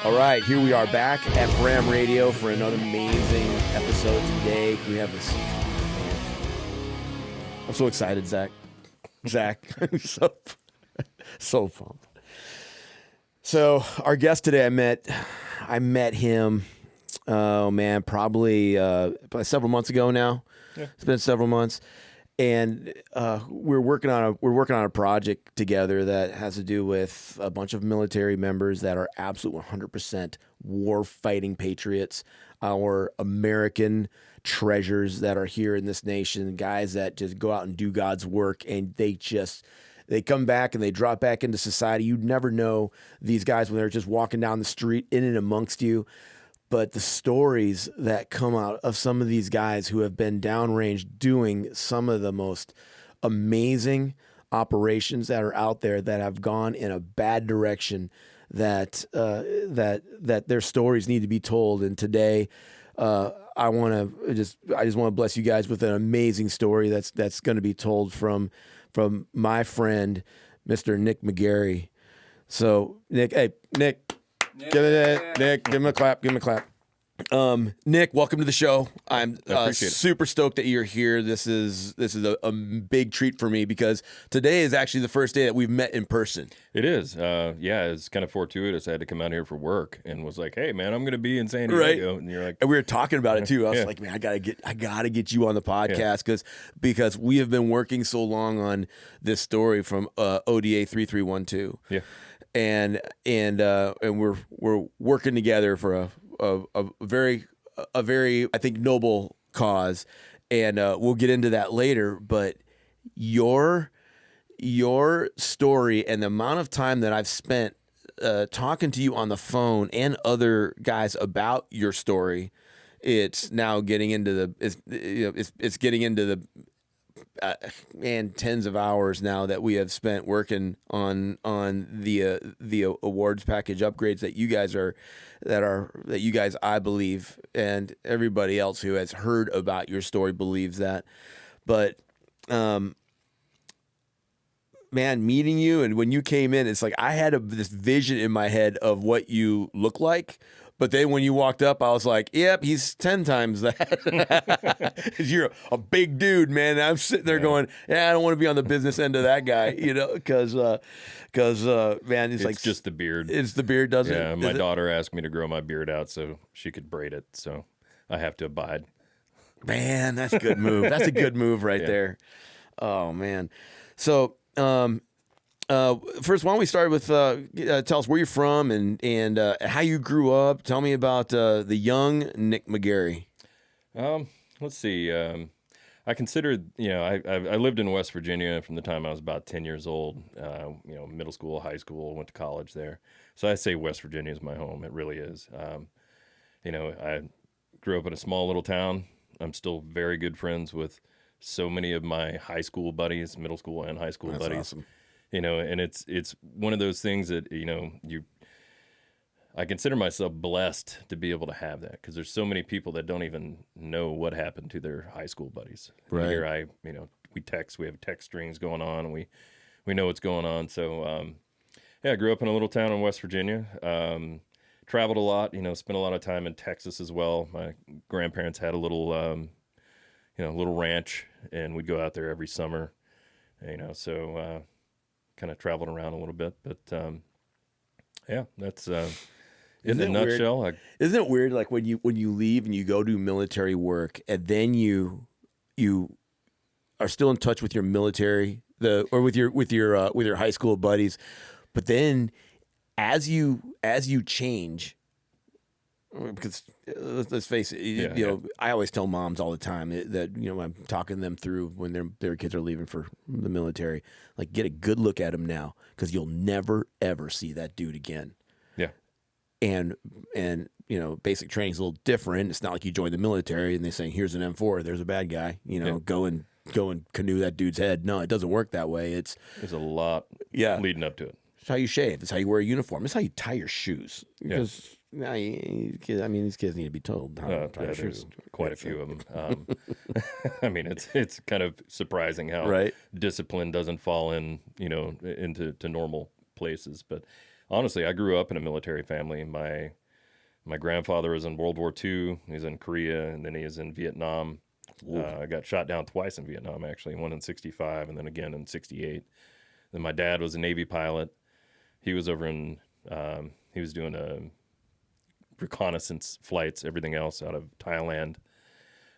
All right, here we are back at Bram Radio for another amazing episode today. We have this. I'm so excited, Zach. I'm so pumped. So our guest today, I met him. Oh man, probably several months ago now. Yeah. It's been several months. And we're working on a project together that has to do with a bunch of military members that are absolute 100% war fighting patriots, our American treasures that are here in this nation, guys that just go out and do God's work, and they come back and they drop back into society. You'd never know these guys when they're just walking down the street in and amongst you. But the stories that come out of some of these guys who have been downrange doing some of the most amazing operations that are out there that have gone in a bad direction, that their stories need to be told. And today, I just want to bless you guys with an amazing story that's going to be told from my friend, Mr. Nick McGarry. So Nick. Nick, give him a clap. Nick, welcome to the show. I'm super stoked that you're here. This is a big treat for me because today is actually the first day that we've met in person. It is. It's kind of fortuitous. I had to come out here for work and was like, "Hey, man, I'm going to be in San Diego." Right. And you're like, and we were talking about it too. I was like, "Man, I gotta get you on the podcast because we have been working so long on this story from ODA 3312." Yeah. And we're working together for a very I think noble cause, and we'll get into that later. But your story and the amount of time that I've spent talking to you on the phone and other guys about your story, it's now getting into it's getting into the tens of hours now that we have spent working on the awards package upgrades that you guys I believe, and everybody else who has heard about your story believes that. But man, meeting you and when you came in, it's like I had this vision in my head of what you look like. But then when you walked up, I was like, yep, he's 10 times that. You're a big dude, man. And I'm sitting there going, I don't want to be on the business end of that guy, because man, it's just the beard. It's the beard, doesn't it? Yeah, my daughter asked me to grow my beard out so she could braid it, so I have to abide. Man, that's a good move. That's a good move right there. Oh, man. So, first, why don't we start with tell us where you're from and how you grew up. Tell me about the young Nick McGarry. Let's see. I considered, I lived in West Virginia from the time I was about 10 years old. Middle school, high school, went to college there. So I say West Virginia is my home. It really is. I grew up in a small little town. I'm still very good friends with so many of my high school buddies, middle school and high school buddies. That's awesome. And it's one of those things that, I consider myself blessed to be able to have that, because there's so many people that don't even know what happened to their high school buddies. Right. And here we text, we have text strings going on, and we know what's going on. So, I grew up in a little town in West Virginia, traveled a lot, spent a lot of time in Texas as well. My grandparents had a little ranch, and we'd go out there every summer, so, kind of traveled around a little bit, but that's in a nutshell. Isn't it weird, like when you leave and you go do military work, and then you are still in touch with your military with your high school buddies, but then as you change, because let's face it, I always tell moms all the time that I'm talking them through when their kids are leaving for the military, like, get a good look at them now, because you'll never ever see that dude again. Yeah, and basic training's a little different. It's not like you join the military and they say, here's an M4, there's a bad guy, go and canoe that dude's head. No, it doesn't work that way. There's a lot leading up to it. It's how you shave. It's how you wear a uniform. It's how you tie your shoes. Because these kids need to be told how to tie their shoes. Quite a few of them. It's kind of surprising how discipline doesn't fall into normal places. But honestly, I grew up in a military family. My grandfather was in World War II. He was in Korea, and then he was in Vietnam. I got shot down twice in Vietnam, actually. One in 65 and then again in 68. Then my dad was a Navy pilot. He was over in, he was doing reconnaissance flights, everything else out of Thailand.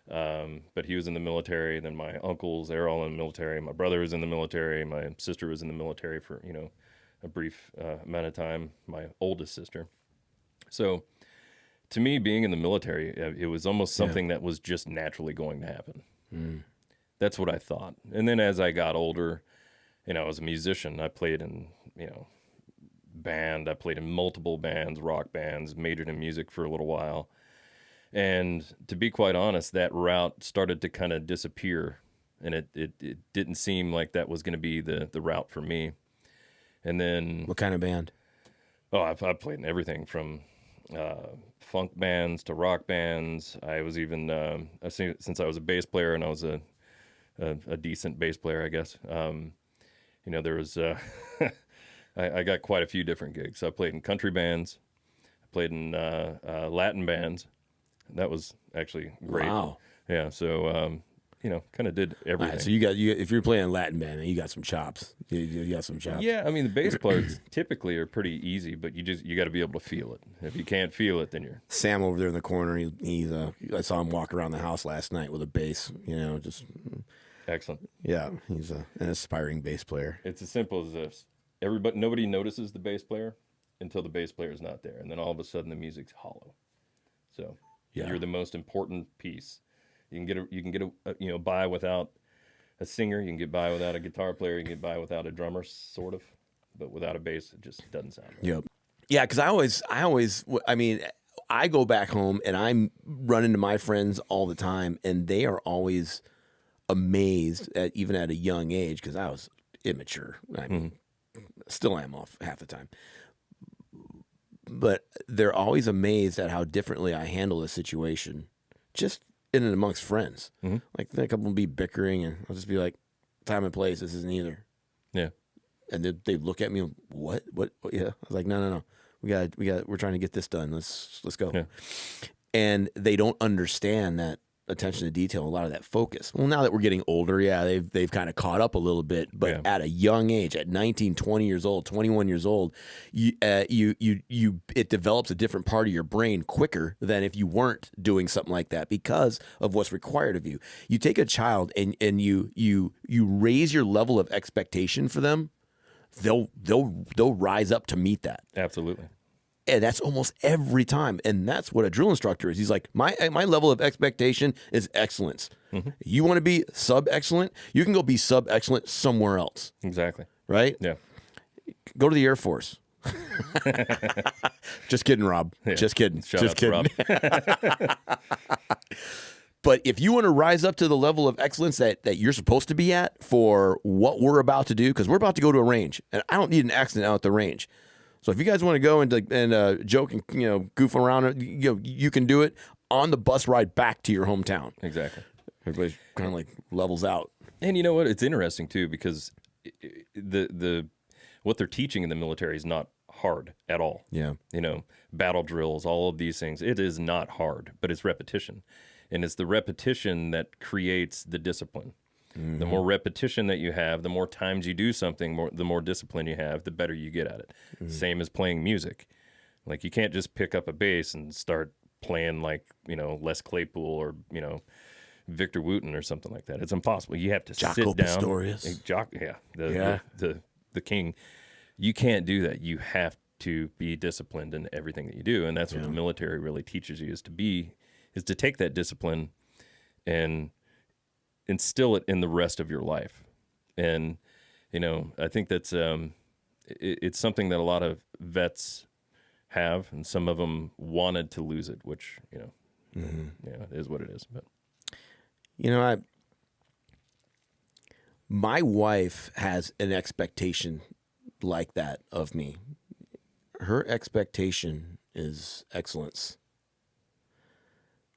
But he was in the military. Then my uncles, they're all in the military. My brother was in the military. My sister was in the military for, a brief amount of time. My oldest sister. So to me, being in the military, it was almost something that was just naturally going to happen. That's what I thought. And then as I got older, I was a musician. I played in, band. I played in multiple bands, rock bands, majored in music for a little while. And to be quite honest, that route started to kind of disappear. And it didn't seem like that was going to be the route for me. And then... What kind of band? Oh, I've played in everything from funk bands to rock bands. I was even, since I was a bass player and I was a decent bass player, I guess, there was... I got quite a few different gigs. So I played in country bands. I played in Latin bands. That was actually great. Wow. Yeah. So, kind of did everything. Right, so if you're playing Latin band, man, you got some chops. You got some chops. Yeah. I mean, the bass players typically are pretty easy, but you got to be able to feel it. If you can't feel it, then you're... Sam over there in the corner, I saw him walk around the house last night with a bass, just... Excellent. Yeah. He's an aspiring bass player. It's as simple as this. Nobody notices the bass player until the bass player is not there, and then all of a sudden the music's hollow. So you're the most important piece. You can get by without a singer. You can get by without a guitar player. You can get by without a drummer, sort of, but without a bass, it just doesn't sound right. Yep. Yeah, because I go back home and I run into my friends all the time, and they are always amazed even at a young age, because I was immature. I mean. Still am off half the time. But they're always amazed at how differently I handle a situation, just in and amongst friends. Like, then a couple will be bickering, and I'll just be like, time and place, this isn't either. Yeah. And they look at me, what? Yeah. I was like, no. We're trying to get this done. Let's go. Yeah. And they don't understand that attention to detail, a lot of that focus. Well, now that we're getting older, they've kind of caught up a little bit, but at a young age, at 19, 20 years old, 21 years old, it develops a different part of your brain quicker than if you weren't doing something like that, because of what's required of you. You take a child and you raise your level of expectation for them, they'll rise up to meet that. Absolutely. And that's almost every time. And that's what a drill instructor is. He's like, my level of expectation is excellence. You want to be sub-excellent? You can go be sub-excellent somewhere else. Exactly. Right? Yeah. Go to the Air Force. Just kidding, Rob. Yeah. Just kidding. Shout out to Rob. But if you want to rise up to the level of excellence that you're supposed to be at for what we're about to do, because we're about to go to a range, and I don't need an accident out at the range. So if you guys want to go and joke and goof around, you can do it on the bus ride back to your hometown. Exactly. Everybody's kind of like levels out. And you know what? It's interesting too, because the what they're teaching in the military is not hard at all. Yeah. Battle drills, all of these things. It is not hard, but it's repetition, and it's the repetition that creates the discipline. The more repetition that you have, the more times you do something, the more discipline you have, the better you get at it. Same as playing music. Like, you can't just pick up a bass and start playing like, Les Claypool or, Victor Wooten or something like that. It's impossible. You have to sit down. Pistorius. The king. You can't do that. You have to be disciplined in everything that you do. And that's what the military really teaches you is to take that discipline and instill it in the rest of your life. And, I think that's, it's something that a lot of vets have, and some of them wanted to lose it, which, it is what it is. But, my wife has an expectation like that of me. Her expectation is excellence.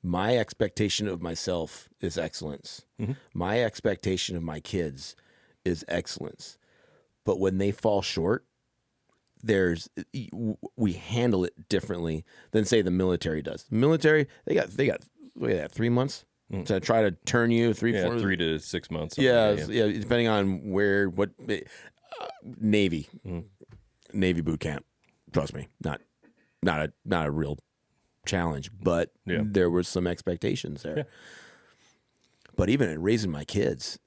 My expectation of myself is excellence. My expectation of my kids is excellence. But when they fall short, we handle it differently than say the military does. The military, they got what is that, 3 months to try to turn you 4 3 to 6 months. Yeah, depending on what Navy boot camp. Trust me, not a real challenge, but there were some expectations there. Yeah. But even in raising my kids,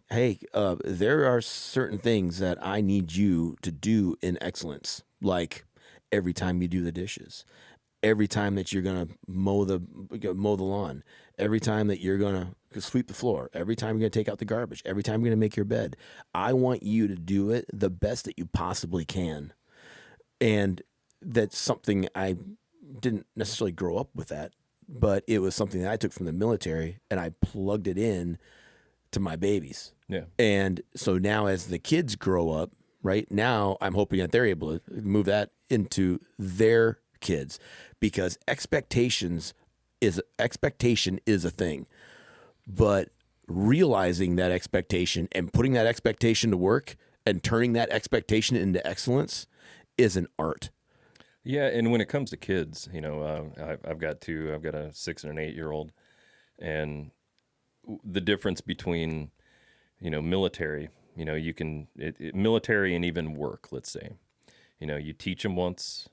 hey, there are certain things that I need you to do in excellence, like every time you do the dishes, every time that you're gonna mow the lawn, every time that you're gonna sweep the floor, every time you're gonna take out the garbage, every time you're gonna make your bed. I want you to do it the best that you possibly can, and that's something I didn't necessarily grow up with that. But it was something that I took from the military and I plugged it in to my babies. Yeah. And so now as the kids grow up, right now I'm hoping that they're able to move that into their kids, because expectation is a thing. But realizing that expectation and putting that expectation to work and turning that expectation into excellence is an art. Yeah, and when it comes to kids, I've got two. I've got a 6 and an 8-year-old, and the difference between, military, you can military and even work. Let's say, you teach them once,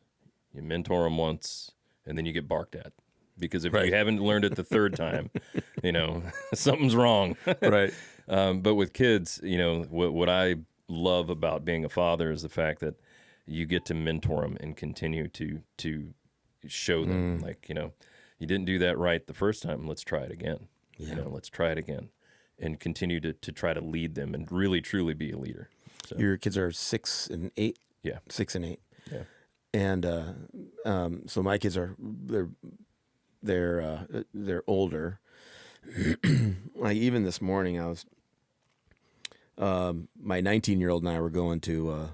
you mentor them once, and then you get barked at, because if you haven't learned it the third time, something's wrong. Right. But with kids, what I love about being a father is the fact that you get to mentor them and continue to show them, like, you didn't do that right the first time. Let's try it again. Yeah. Let's try it again, and continue to try to lead them and really, truly be a leader. So. Your kids are 6 and 8? Yeah. 6 and 8. Yeah. And so my kids are, they're older. Like even this morning I was, my 19-year-old and I were going to, I'm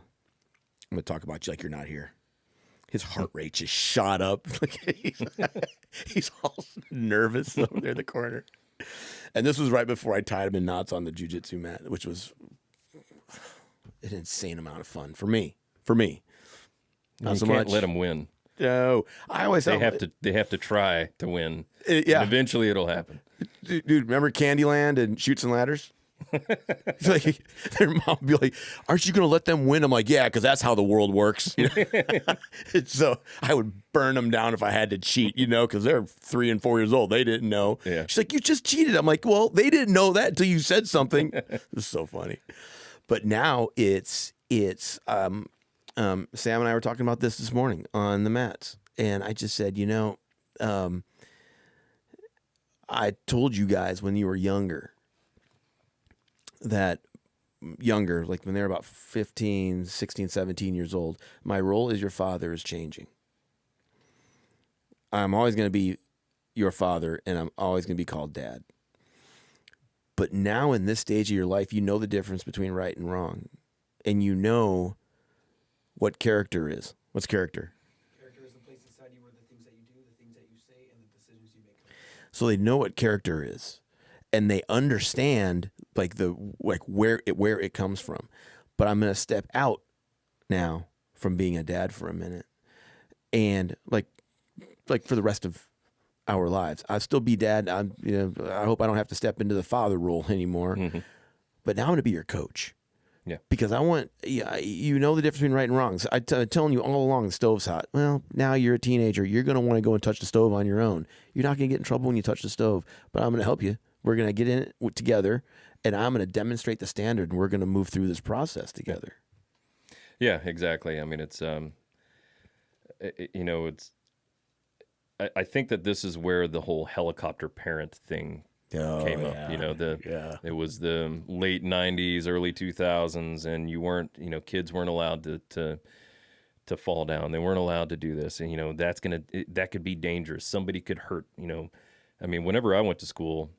going to talk about you like you're not here. His heart rate just shot up. He's all nervous over there in the corner. And this was right before I tied him in knots on the jiu-jitsu mat, which was an insane amount of fun for me. Not so can't much. let him win. No, I always they have to try to win. Yeah, and eventually it'll happen. Dude, remember Candyland and Chutes and Ladders? It's like their mom would be like, "Aren't you going to let them win?" I'm like, "Yeah, because that's how the world works." So I would burn them down if I had to cheat, because they're 3 and 4 years old. They didn't know. Yeah. She's like, "You just cheated." I'm like, "Well, they didn't know that until you said something." It's so funny. But now it's Sam and I were talking about this morning on the mats, and I just said, I told you guys when you were younger, like when they're about 15, 16, 17 years old, my role as your father is changing. I'm always going to be your father, and I'm always going to be called dad. But now in this stage of your life, you know the difference between right and wrong, and you know what character is. What's character? Character is the place inside you where the things that you do, the things that you say, and the decisions you make. So they know what character is, and they understand where it comes from. But I'm going to step out now from being a dad for a minute, and like for the rest of our lives, I'll still be dad. I hope I don't have to step into the father role anymore. Mm-hmm. But now I'm going to be your coach. Yeah. Because I want, the difference between right and wrong. So I'm telling you all along, the stove's hot. Well, now you're a teenager. You're going to want to go and touch the stove on your own. You're not going to get in trouble when you touch the stove, but I'm going to help you. We're going to get in it together, and I'm going to demonstrate the standard, and we're going to move through this process together. Yeah, exactly. I mean, it's, I think that this is where the whole helicopter parent thing came up. It was the late 90s, early 2000s, and you weren't, kids weren't allowed to fall down. They weren't allowed to do this, and that could be dangerous. Somebody could hurt. I mean, whenever I went to school,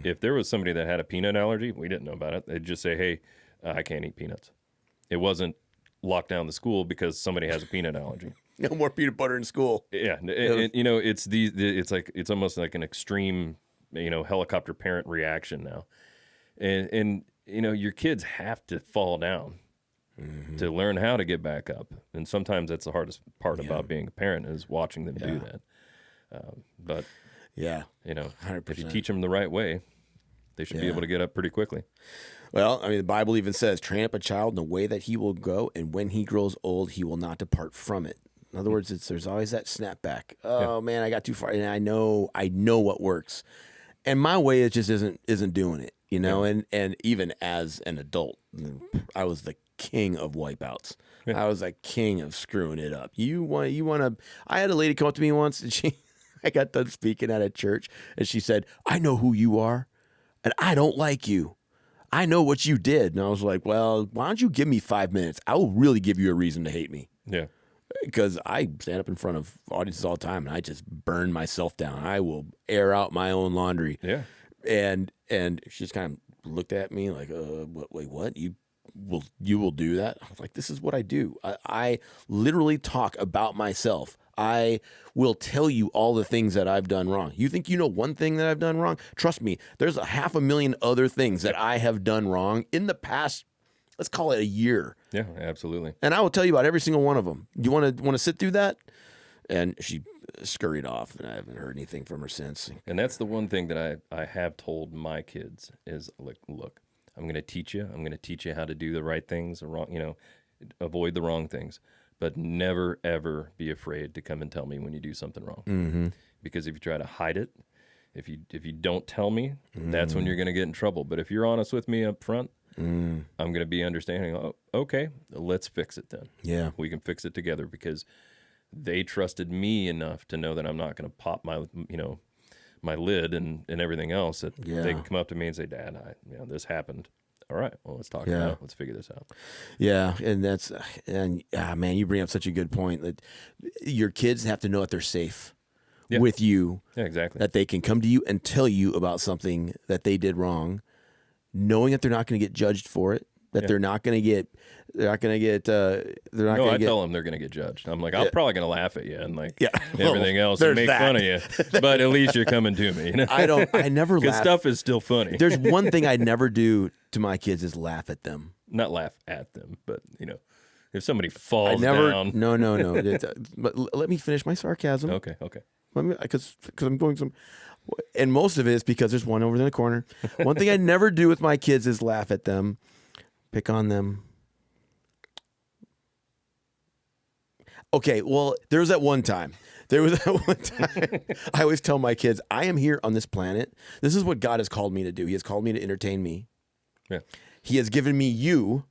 if there was somebody that had a peanut allergy, we didn't know about it. They'd just say, "Hey, I can't eat peanuts." It wasn't locked down the school because somebody has a peanut allergy. No more peanut butter in school. Yeah, it's almost like an extreme, helicopter parent reaction now, and your kids have to fall down to learn how to get back up. And sometimes that's the hardest part about being a parent is watching them do that. But Yeah. you know, 100%. if you teach them the right way, they should be able to get up pretty quickly. Well, I mean, the Bible even says, train up a child in the way that he will go, and when he grows old, he will not depart from it. In other words, there's always that snapback. Oh man, I got too far, and I know what works, and my way it just isn't doing it, you know. And even as an adult, I was the king of wipeouts. I was a king of screwing it up. You want to? I had a lady come up to me once, and I got done speaking at a church, and she said, "I know who you are, and I don't like you. I know what you did." And I was like, "Well, why don't you give me 5 minutes? I will really give you a reason to hate me." Yeah. Because I stand up in front of audiences all the time, and I just burn myself down. I will air out my own laundry. Yeah. And she just kind of looked at me like, wait, what? You will do that? I was like, this is what I do. I literally talk about myself. I will tell you all the things that I've done wrong. You think you know one thing that I've done wrong? Trust me, there's 500,000 other things that I have done wrong in the past, let's call it a year. Yeah, absolutely. And I will tell you about every single one of them. You want to sit through that? And she scurried off, and I haven't heard anything from her since. And that's the one thing that I have told my kids is, look, I'm going to teach you. I'm going to teach you how to do the right things, avoid the wrong things. But never, ever be afraid to come and tell me when you do something wrong. Mm-hmm. Because if you try to hide it, if you don't tell me, that's when you're going to get in trouble. But if you're honest with me up front, I'm going to be understanding. Oh, okay, let's fix it then. Yeah. We can fix it together because they trusted me enough to know that I'm not going to pop my lid and everything else. That they can come up to me and say, "Dad, this happened." All right, well, let's talk about it. Let's figure this out. Yeah, man, you bring up such a good point that your kids have to know that they're safe with you. Yeah, exactly. That they can come to you and tell you about something that they did wrong, knowing that they're not going to get judged for it. That they're not going to get. I tell them they're going to get judged. I'm like, I'm probably going to laugh at you and everything else there's and make fun of you. But at least you're coming to me. You know? I never laugh. Because stuff is still funny. There's one thing I never do to my kids is laugh at them. Not laugh at them, but if somebody falls down. No. But let me finish my sarcasm. Okay. Because I'm going some. And most of it is because there's one over in the corner. One thing I never do with my kids is laugh at them, pick on them. Okay, well, there was that one time. I always tell my kids, I am here on this planet. This is what God has called me to do. He has called me to entertain me. Yeah. He has given me you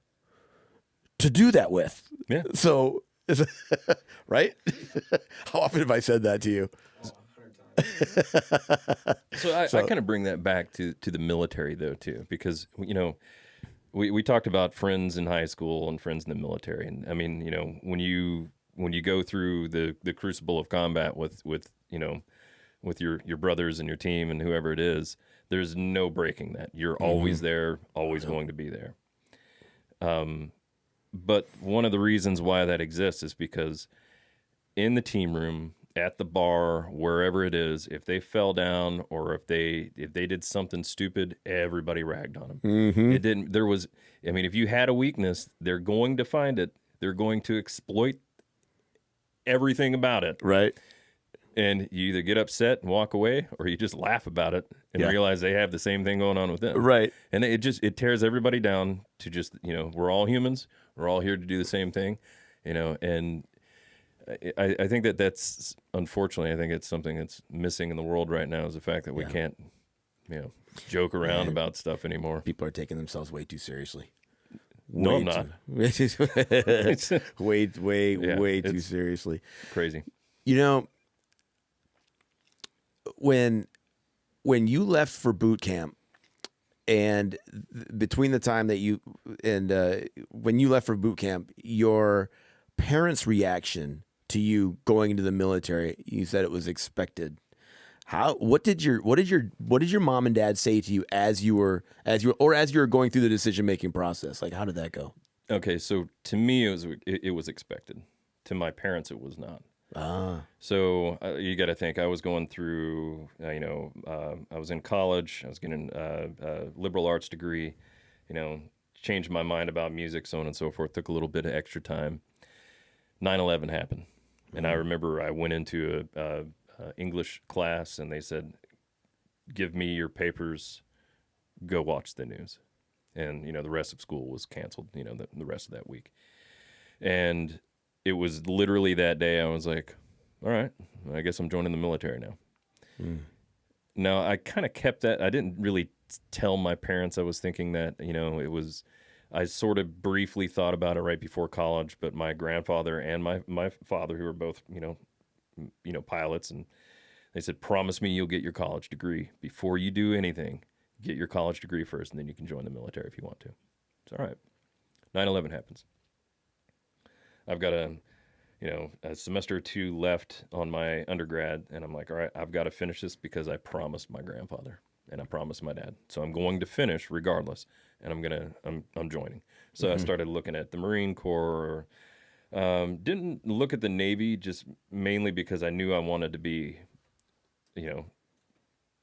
to do that with. Yeah. So, right? How often have I said that to you? 100 times. So I kind of bring that back to the military, though, too, because, we talked about friends in high school and friends in the military. And I mean, when you go through the crucible of combat with your brothers and your team and whoever it is, there's no breaking that. You're always there, always going to be there. But one of the reasons why that exists is because in the team room, at the bar, wherever it is, if they fell down or if they did something stupid, everybody ragged on them. Mm-hmm. If you had a weakness, they're going to find it. They're going to exploit everything about it. Right. And you either get upset and walk away, or you just laugh about it and realize they have the same thing going on with them. Right. And it tears everybody down to just, we're all humans. We're all here to do the same thing, and I think that's, unfortunately, I think it's something that's missing in the world right now is the fact that we can't, joke around about stuff anymore. People are taking themselves way too seriously. No, I'm not. way too seriously. Crazy. When you left for boot camp, and between the time that when you left for boot camp, your parents' reaction to you going into the military, you said it was expected. What did your mom and dad say to you as you were going through the decision-making process? Like, how did that go? Okay, so to me it was expected. To my parents, it was not. So you got to think, I was going through, I was in college, I was getting a liberal arts degree, changed my mind about music, so on and so forth. Took a little bit of extra time. 9/11 happened. And I remember I went into a English class, and they said, give me your papers, go watch the news. And, the rest of school was canceled, the rest of that week. And it was literally that day I was like, all right, I guess I'm joining the military now. Now, I kind of kept that. I didn't really tell my parents I was thinking that, I sort of briefly thought about it right before college, but my grandfather and my father, who were both, pilots, and they said, promise me you'll get your college degree before you do anything. Get your college degree first, and then you can join the military if you want to. It's all right. 9/11 happens. I've got a semester or 2 left on my undergrad, and I'm like, all right, I've got to finish this because I promised my grandfather and I promised my dad. So I'm going to finish regardless, and I'm joining. So I started looking at the Marine Corps. Didn't look at the Navy, just mainly because I knew I wanted to be,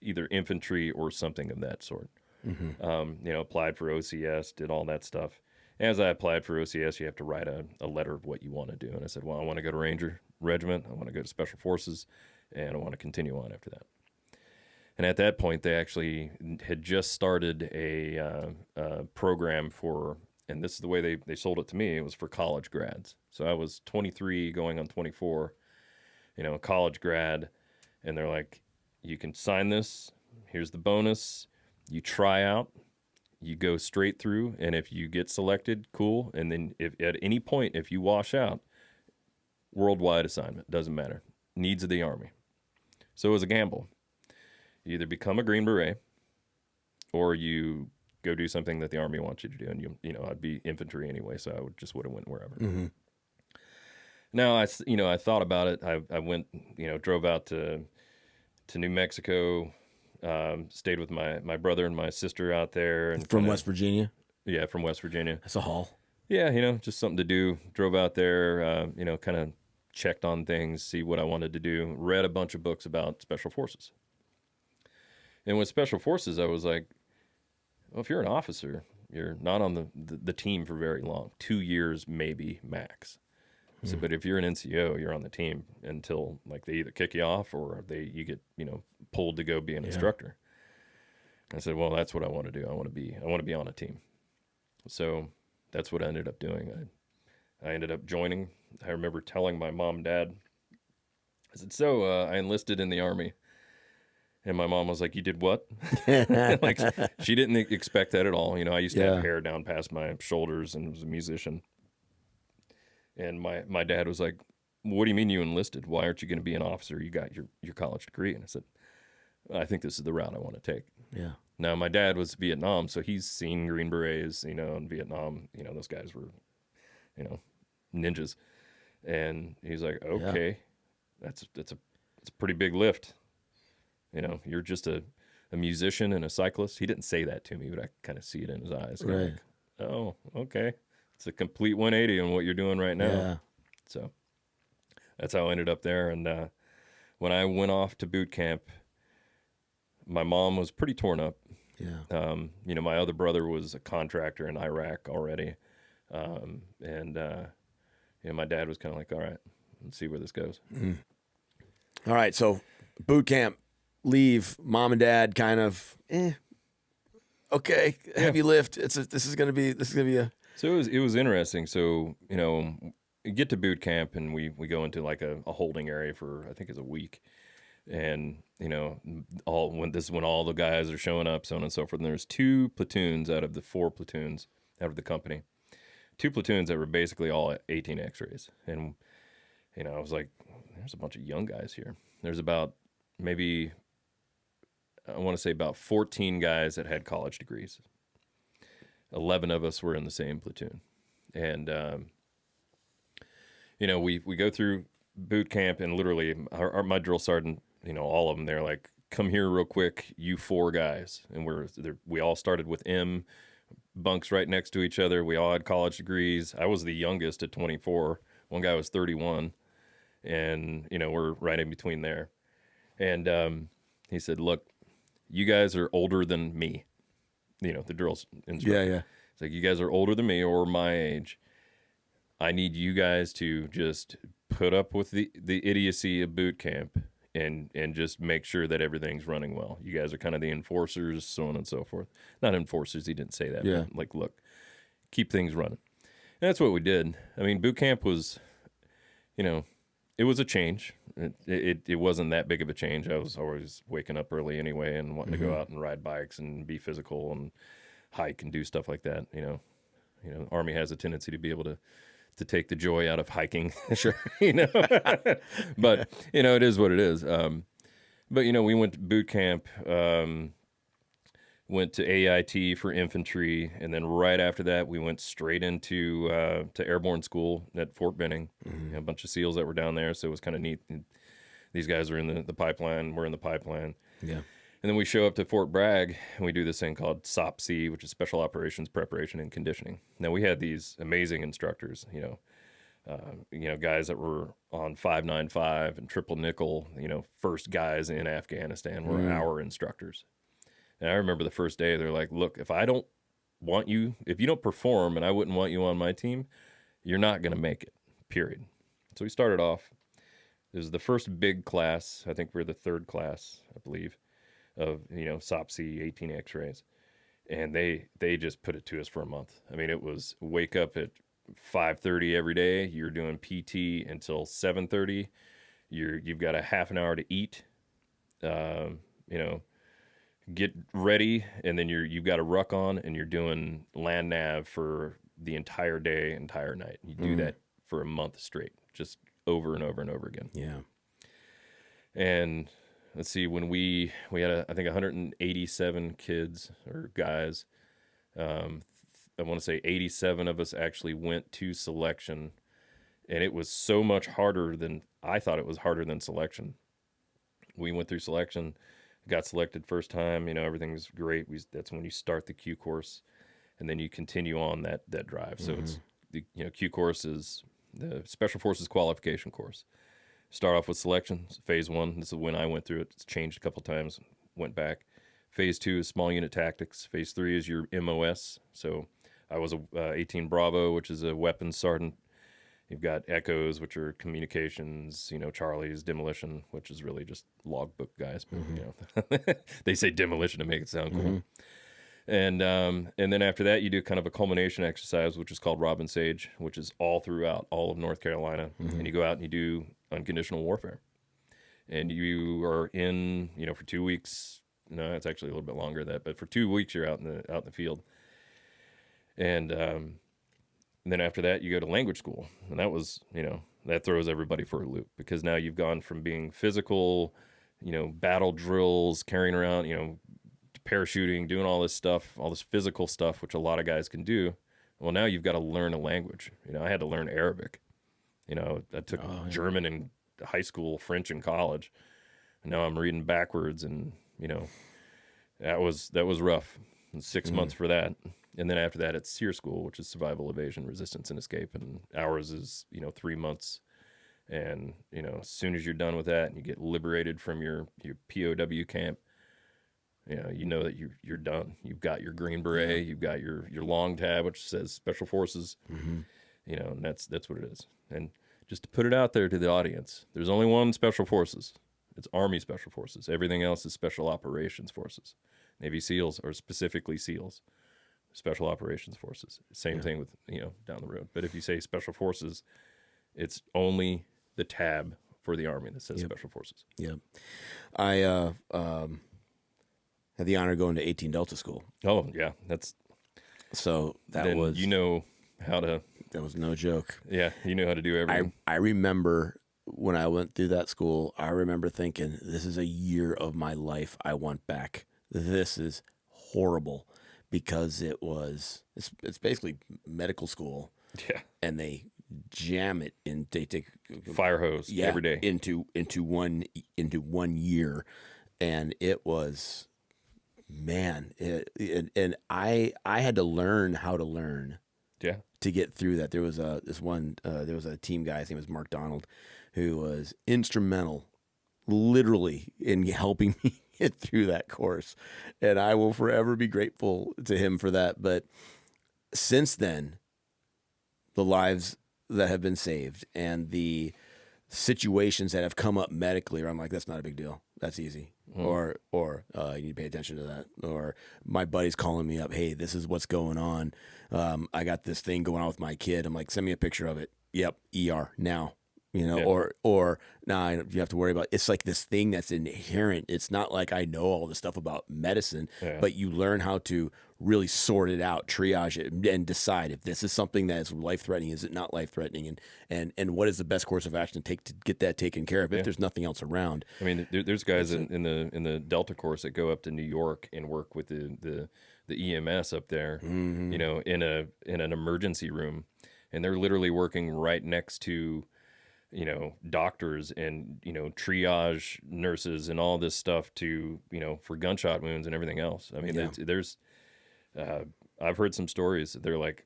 either infantry or something of that sort. Applied for OCS, did all that stuff. As I applied for OCS, you have to write a letter of what you want to do. And I said, well, I want to go to Ranger Regiment, I want to go to Special Forces, and I want to continue on after that. And at that point, they actually had just started a program for, and this is the way they sold it to me, it was for college grads. So I was 23 going on 24, a college grad, and they're like, you can sign this, here's the bonus, you try out, you go straight through, and if you get selected, cool. And then if at any point, if you wash out, worldwide assignment, doesn't matter. Needs of the Army. So it was a gamble. You either become a Green Beret, or you go do something that the Army wants you to do. And I'd be infantry anyway, so I would have went wherever. Now I thought about it. I went, drove out to New Mexico. Stayed with my brother and my sister out there. And from West Virginia? Yeah, from West Virginia. That's a haul. Yeah, just something to do. Drove out there, kind of checked on things, see what I wanted to do. Read a bunch of books about Special Forces. And with Special Forces, I was like, well, if you're an officer, you're not on the team for very long. 2 years, maybe, max. So, but if you're an NCO, you're on the team until like they either kick you off or you get pulled to go be an instructor. I said, well, that's what I want to do. I want to be on a team. So that's what I ended up doing. I ended up joining. I remember telling my mom and dad, I said, so I enlisted in the Army. And my mom was like, you did what? Like, she didn't expect that at all. I used to have hair down past my shoulders and was a musician. And my dad was like, what do you mean you enlisted? Why aren't you going to be an officer? You got your college degree. And I said, I think this is the route I want to take. Yeah. Now, my dad was Vietnam, so he's seen Green Berets, in Vietnam. Those guys were, ninjas. And he's like, okay, that's a pretty big lift. You're just a musician and a cyclist. He didn't say that to me, but I kind of see it in his eyes. Right. Like, oh, okay. It's a complete 180 on what you're doing right now. Yeah. So that's how I ended up there. And when I went off to boot camp, my mom was pretty torn up. Yeah. My other brother was a contractor in Iraq already. My dad was kind of like, all right, let's see where this goes. All right. So boot camp, leave, mom and dad kind of, okay, heavy lift. This is going to be a. So it was interesting. So, we get to boot camp and we go into like a holding area for, I think it's a week. And, when all the guys are showing up, so on and so forth. And there's 2 platoons out of the 4 platoons out of the company. 2 platoons that were basically all 18 X-rays. And, I was like, there's a bunch of young guys here. There's about maybe, I want to say about 14 guys that had college degrees. 11 of us were in the same platoon. And, we go through boot camp, and literally my drill sergeant, all of them, they're like, come here real quick, you 4 guys. And we all started with M, bunks right next to each other. We all had college degrees. I was the youngest at 24. One guy was 31. And, we're right in between there. And he said, look, you guys are older than me. the drill instructor. Yeah. It's like, you guys are older than me or my age. I need you guys to just put up with the idiocy of boot camp and just make sure that everything's running well. You guys are kind of the enforcers, so on and so forth. Not enforcers, he didn't say that. Yeah. But like, look, keep things running. And that's what we did. I mean, boot camp was, it was a change. It wasn't that big of a change. I was always waking up early anyway and wanting to go out and ride bikes and be physical and hike and do stuff like that. Army has a tendency to be able to take the joy out of hiking. Sure. But it is what it is. But we went to boot camp, went to AIT for infantry, and then right after that we went straight into to airborne school at Fort Benning. A bunch of SEALs that were down there, so it was kind of neat. These guys are in the pipeline, we're in the pipeline. Yeah. And then we show up to Fort Bragg, and we do this thing called SOPC, which is Special Operations Preparation and Conditioning. Now, we had these amazing instructors, guys that were on 595 and triple nickel, first guys in Afghanistan were our instructors. And I remember the first day, they're like, look, if you don't perform and I wouldn't want you on my team, you're not going to make it, period. So we started off. It was the first big class. I think we're the third class, I believe, of SOPC 18 X-rays, and they just put it to us for a month. I mean, it was wake up at 5:30 every day. You're doing PT until 7:30. You've got a half an hour to eat. Get ready, and then you've got a ruck on, and you're doing land nav for the entire day, entire night. You do that for a month straight, just over and over and over again. Yeah. And let's see, when we had, I think, 187 kids or guys. I want to say 87 of us actually went to selection, and it was so much harder than I thought it was harder than selection. We went through selection, got selected first time, everything was great. That's when you start the Q course, and then you continue on that drive. So it's the Q course is the Special Forces qualification course. Start off with selection, phase 1. This is when I went through it. It's changed a couple times, went back. Phase 2 is small unit tactics. Phase 3 is your MOS. So I was a 18 Bravo, which is a weapons sergeant. You've got Echoes, which are communications, Charlie's demolition, which is really just logbook guys. But, they say demolition to make it sound cool. And then after that, you do kind of a culmination exercise, which is called Robin Sage, which is all throughout all of North Carolina. And you go out and you do unconditional warfare. And you are in, for 2 weeks. No, it's actually a little bit longer than that, but for 2 weeks you're out in the field. And then after that, you go to language school. And that was, that throws everybody for a loop, because now you've gone from being physical, battle drills, carrying around, parachuting, doing all this stuff, all this physical stuff, which a lot of guys can do. Well, now you've got to learn a language. I had to learn Arabic. I took German in high school, French in college. And now I'm reading backwards, and, that was rough. 6 months for that. And then after that, it's SEER school, which is survival, evasion, resistance, and escape. And ours is, 3 months. And, as soon as you're done with that and you get liberated from your POW camp, you know that you're done. You've got your green beret, you've got your long tab, which says Special Forces, and that's what it is. And just to put it out there to the audience, there's only one Special Forces. It's Army Special Forces. Everything else is Special Operations Forces. Navy SEALs are specifically SEALs. Special Operations Forces. Same thing with, down the road. But if you say Special Forces, it's only the tab for the Army that says Special Forces. Yeah. I had the honor of going to 18 Delta School. Oh, yeah. So that then was... how to... That was no joke. Yeah, you know how to do everything. I remember when I went through that school, I remember thinking, this is a year of my life I want back. This is horrible, because it's basically medical school. Yeah. And they jam it in, they take fire hose every day into one year. And it was, man, and I had to learn how to learn. Yeah. To get through that. There was a team guy, his name was Mark Donald, who was instrumental, literally, in helping me get through that course. And I will forever be grateful to him for that. But since then, the lives that have been saved and the situations that have come up medically, where I'm like, that's not a big deal. That's easy. Or you need to pay attention to that. Or my buddy's calling me up. Hey, this is what's going on. I got this thing going on with my kid. I'm like, send me a picture of it. Yep. ER now. Or nah, you have to worry about. It's like this thing that's inherent. It's not like I know all the stuff about medicine, but you learn how to really sort it out, triage it, and decide if this is something that is life threatening, is it not life threatening, and what is the best course of action to take to get that taken care of if there's nothing else around. I mean, there's guys in the Delta course that go up to New York and work with the EMS up there, in an emergency room, and they're literally working right next to doctors and, triage nurses and all this stuff to, for gunshot wounds and everything else. I mean, there's I've heard some stories. They're like,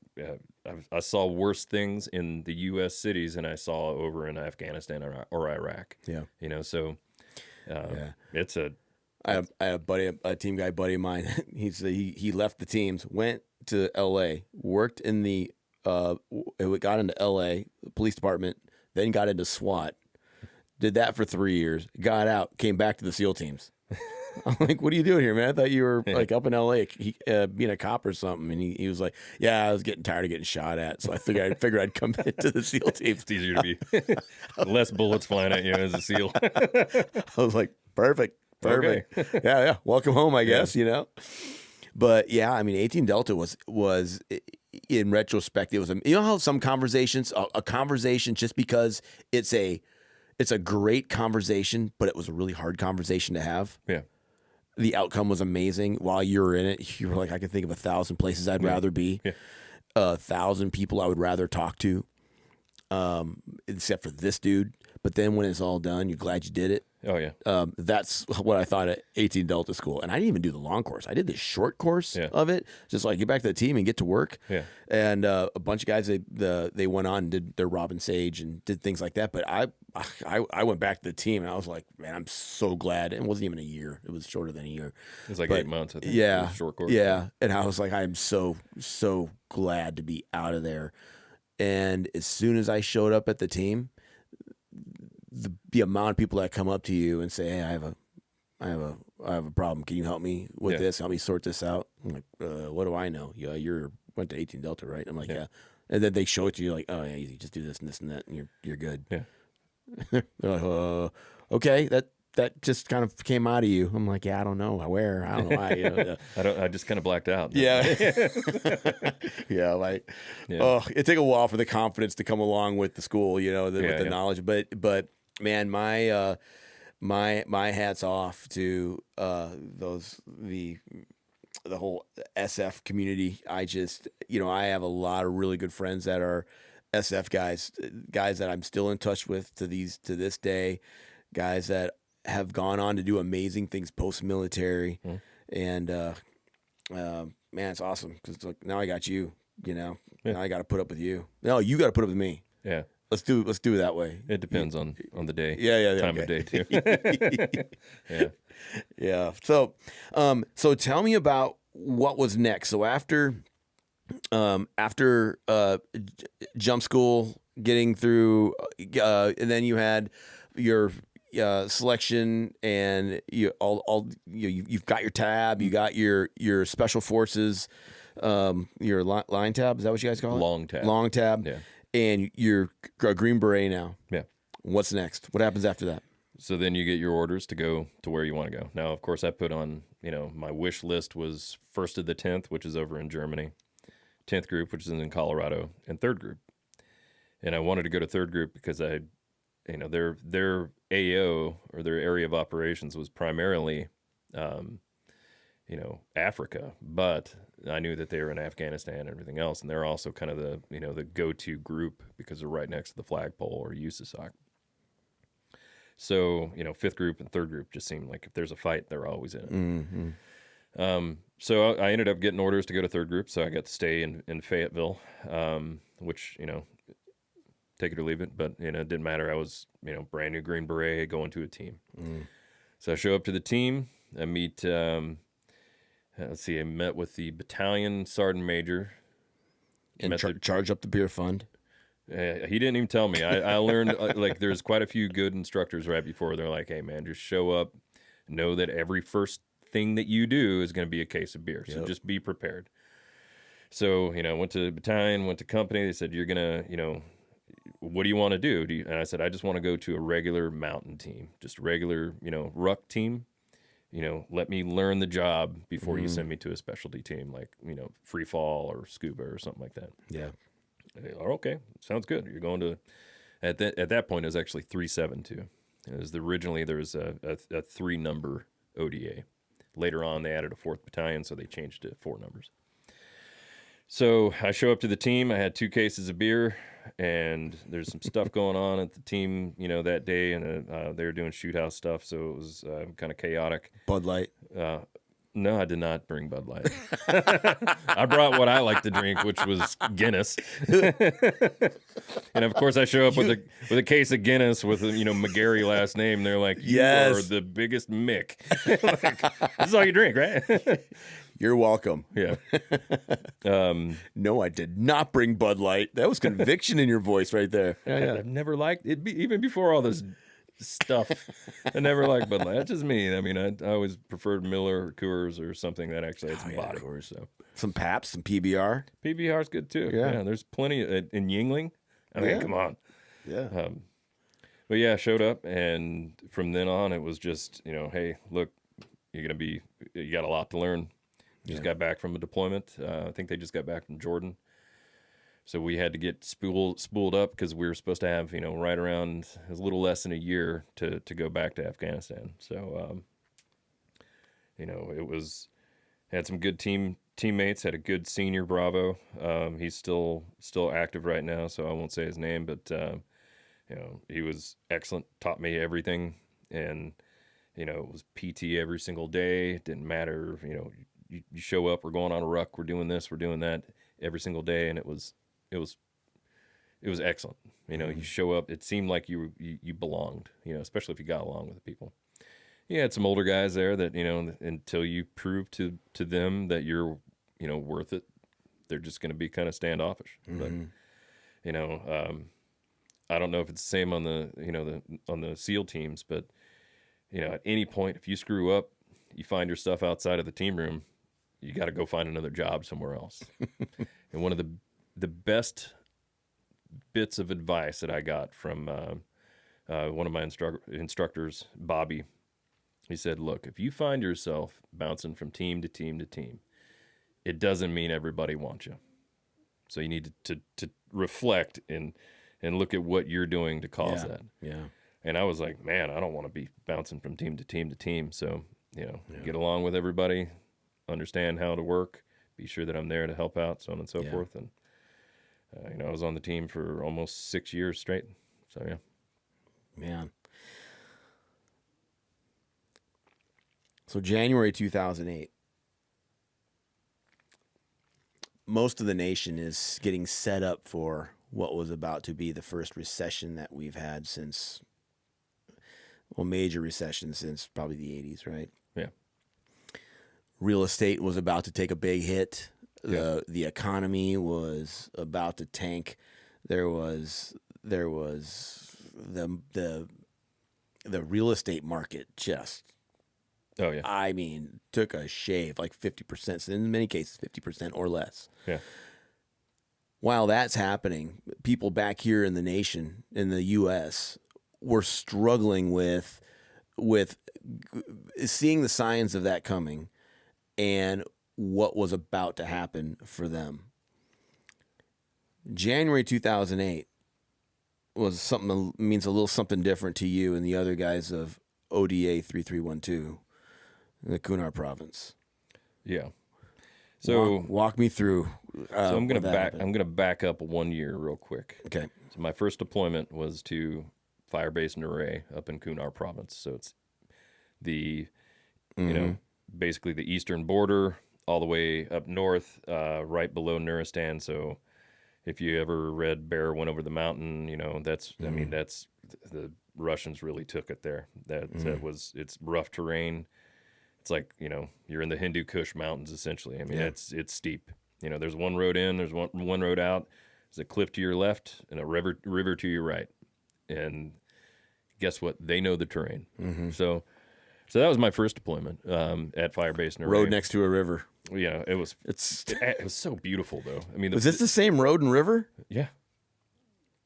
I saw worse things in the U.S. cities than I saw over in Afghanistan or Iraq. Yeah. It's a... I had a team guy buddy of mine. He left the teams, went to L.A., worked in the, got into L.A. police department, then got into SWAT, did that for 3 years, got out, came back to the SEAL teams. I'm like, what are you doing here, man? I thought you were like up in LA being a cop or something. And he was like, yeah, I was getting tired of getting shot at. So I figured I'd come into the SEAL teams. It's easier to be less bullets flying at you as a SEAL. I was like, perfect. Okay. Yeah. Welcome home, I guess, But yeah, I mean, 18 Delta was in retrospect, it was, how some conversations, a conversation just because it's a great conversation, but it was a really hard conversation to have. Yeah. The outcome was amazing. While you were in it, you were like, I can think of 1,000 places I'd rather be, 1,000 people I would rather talk to, except for this dude. But then when it's all done, you're glad you did it. Oh, yeah. That's what I thought at 18 Delta School. And I didn't even do the long course. I did the short course of it, just like get back to the team and get to work. Yeah. And a bunch of guys, they went on and did their Robin Sage and did things like that. But I went back to the team and I was like, man, I'm so glad. It wasn't even a year. It was shorter than a year. It was like 8 months, I think. Yeah. It was a short course. Yeah. And I was like, I'm so glad to be out of there. And as soon as I showed up at the team, the amount of people that come up to you and say, hey, I have a problem. Can you help me with this? Help me sort this out. I'm like, what do I know? Yeah, you went to 18 Delta, right? I'm like, yeah. And then they show it to you like, oh yeah, easy, just do this and this and that, and you're good. Yeah. They're like, okay, that just kind of came out of you. I'm like, yeah, I don't know where. I don't know why. I just kind of blacked out. Yeah. Oh, it took a while for the confidence to come along with the school, with the knowledge. But man, my hats off to the whole SF community. I just, I have a lot of really good friends that are SF guys that I'm still in touch with to this day, guys that have gone on to do amazing things post-military. And man, it's awesome because now I got you, now I got to put up with you. No, you got to put up with me. Yeah. Let's do it that way. It depends on the day. Time of day too. Yeah. So tell me about what was next. So after jump school, getting through, and then you had your selection, and you've got your tab, you got your special forces, your line tab. Is that what you guys call it? Long tab. Yeah. And you're a Green Beret now. Yeah. What's next? What happens after that? So then you get your orders to go to where you want to go. Now, of course, I put on, my wish list was 1st to the 10th, which is over in Germany, 10th group, which is in Colorado, and 3rd group. And I wanted to go to 3rd group because their AO, or their area of operations, was primarily, Africa, but I knew that they were in Afghanistan and everything else, and they're also kind of the go-to group because they're right next to the flagpole or USASOC. So 5th group and 3rd group just seemed like if there's a fight, they're always in it. Mm-hmm. So I ended up getting orders to go to 3rd group, so I got to stay in Fayetteville, which take it or leave it, but it didn't matter. I was brand new Green Beret going to a team. So I show up to the team. I meet. Let's see. I met with the battalion sergeant major. And charge up the beer fund. He didn't even tell me. I learned like there's quite a few good instructors right before. They're like, "Hey man, just show up. Know that every first thing that you do is going to be a case of beer. So just be prepared." So went to battalion, went to company. They said, "You're gonna, what do you want to do?" And I said, "I just want to go to a regular mountain team, just a regular, ruck team. Let me learn the job before you send me to a specialty team, like, free fall or scuba or something like that." Yeah. Okay, sounds good. You're going to, at that point, it was actually 372. It was originally there was a 3-number ODA. Later on, they added a 4th battalion, so they changed to 4 numbers. So I show up to the team. I had 2 cases of beer, and there's some stuff going on at the team, that day, and they were doing shoot house stuff, so it was kind of chaotic. Bud Light. No, I did not bring Bud Light. I brought what I like to drink, which was Guinness. And of course, I show up with a case of Guinness with McGarry last name. They're like, "You are the biggest Mick." Like, this is all you drink, right? You're welcome. Yeah. No, I did not bring Bud Light. That was conviction in your voice right there. Yeah. I've never liked it, even before all this stuff. I never liked Bud Light. That's just me. I mean, I always preferred Miller or Coors or something that actually had some body. So some Pabst, some PBR. PBR's good too. Yeah, there's plenty in Yingling. I mean, come on. Yeah. But yeah, I showed up, and from then on, it was just hey, look, you got a lot to learn. Just got back from a deployment. I think they just got back from Jordan. So we had to get spooled up because we were supposed to have, right around a little less than a year to go back to Afghanistan. So, it was, had some good teammates, had a good senior Bravo. He's still active right now, so I won't say his name, but, he was excellent, taught me everything. And, it was PT every single day. It didn't matter, you show up, we're going on a ruck, we're doing this, we're doing that every single day. And it was excellent. You show up, it seemed like you belonged, especially if you got along with the people. You had some older guys there that, until you prove to them that you're, worth it, they're just going to be kind of standoffish. Mm-hmm. But, I don't know if it's the same on on the SEAL teams, but, at any point, if you screw up, you find your stuff outside of the team room, you got to go find another job somewhere else. And one of the best bits of advice that I got from one of my instructors, Bobby, he said, "Look, if you find yourself bouncing from team to team to team, it doesn't mean everybody wants you. So you need to reflect and look at what you're doing to cause that." Yeah. And I was like, man, I don't want to be bouncing from team to team to team. So, get along with everybody, understand how to work, be sure that I'm there to help out, so on and so forth. And, I was on the team for almost 6 years straight. So, yeah. Man. So January 2008, most of the nation is getting set up for what was about to be the first recession that we've had since, major recession since probably the 80s, right? Yeah. Real estate was about to take a big hit. Yeah. The economy was about to tank. There was the real estate market just, Oh, yeah. I mean, took a shave, like 50%, so in many cases 50% or less. Yeah. While that's happening, people back here in the nation, in the U.S., were struggling with seeing the signs of that coming and what was about to happen for them. January 2008 was something that means a little something different to you and the other guys of ODA 3312 in the Kunar province. Yeah. So walk me through. So I'm gonna back up 1 year real quick. Okay. So my first deployment was to Firebase Nure up in Kunar province. So it's the basically the eastern border all the way up north, right below Nuristan. So if you ever read Bear Went Over the Mountain, that's I mean the Russians really took it there. It's rough terrain. it's like, you're in the Hindu Kush Mountains, essentially. I mean, Yeah. it's steep. There's one road in, there's one road out. There's a cliff to your left and a river to your right. And guess what? They know the terrain. Mm-hmm. So that was my first deployment at Firebase Nure. Road next to a river. Yeah, it was so beautiful, though. I mean, Was this the same road and river? Yeah.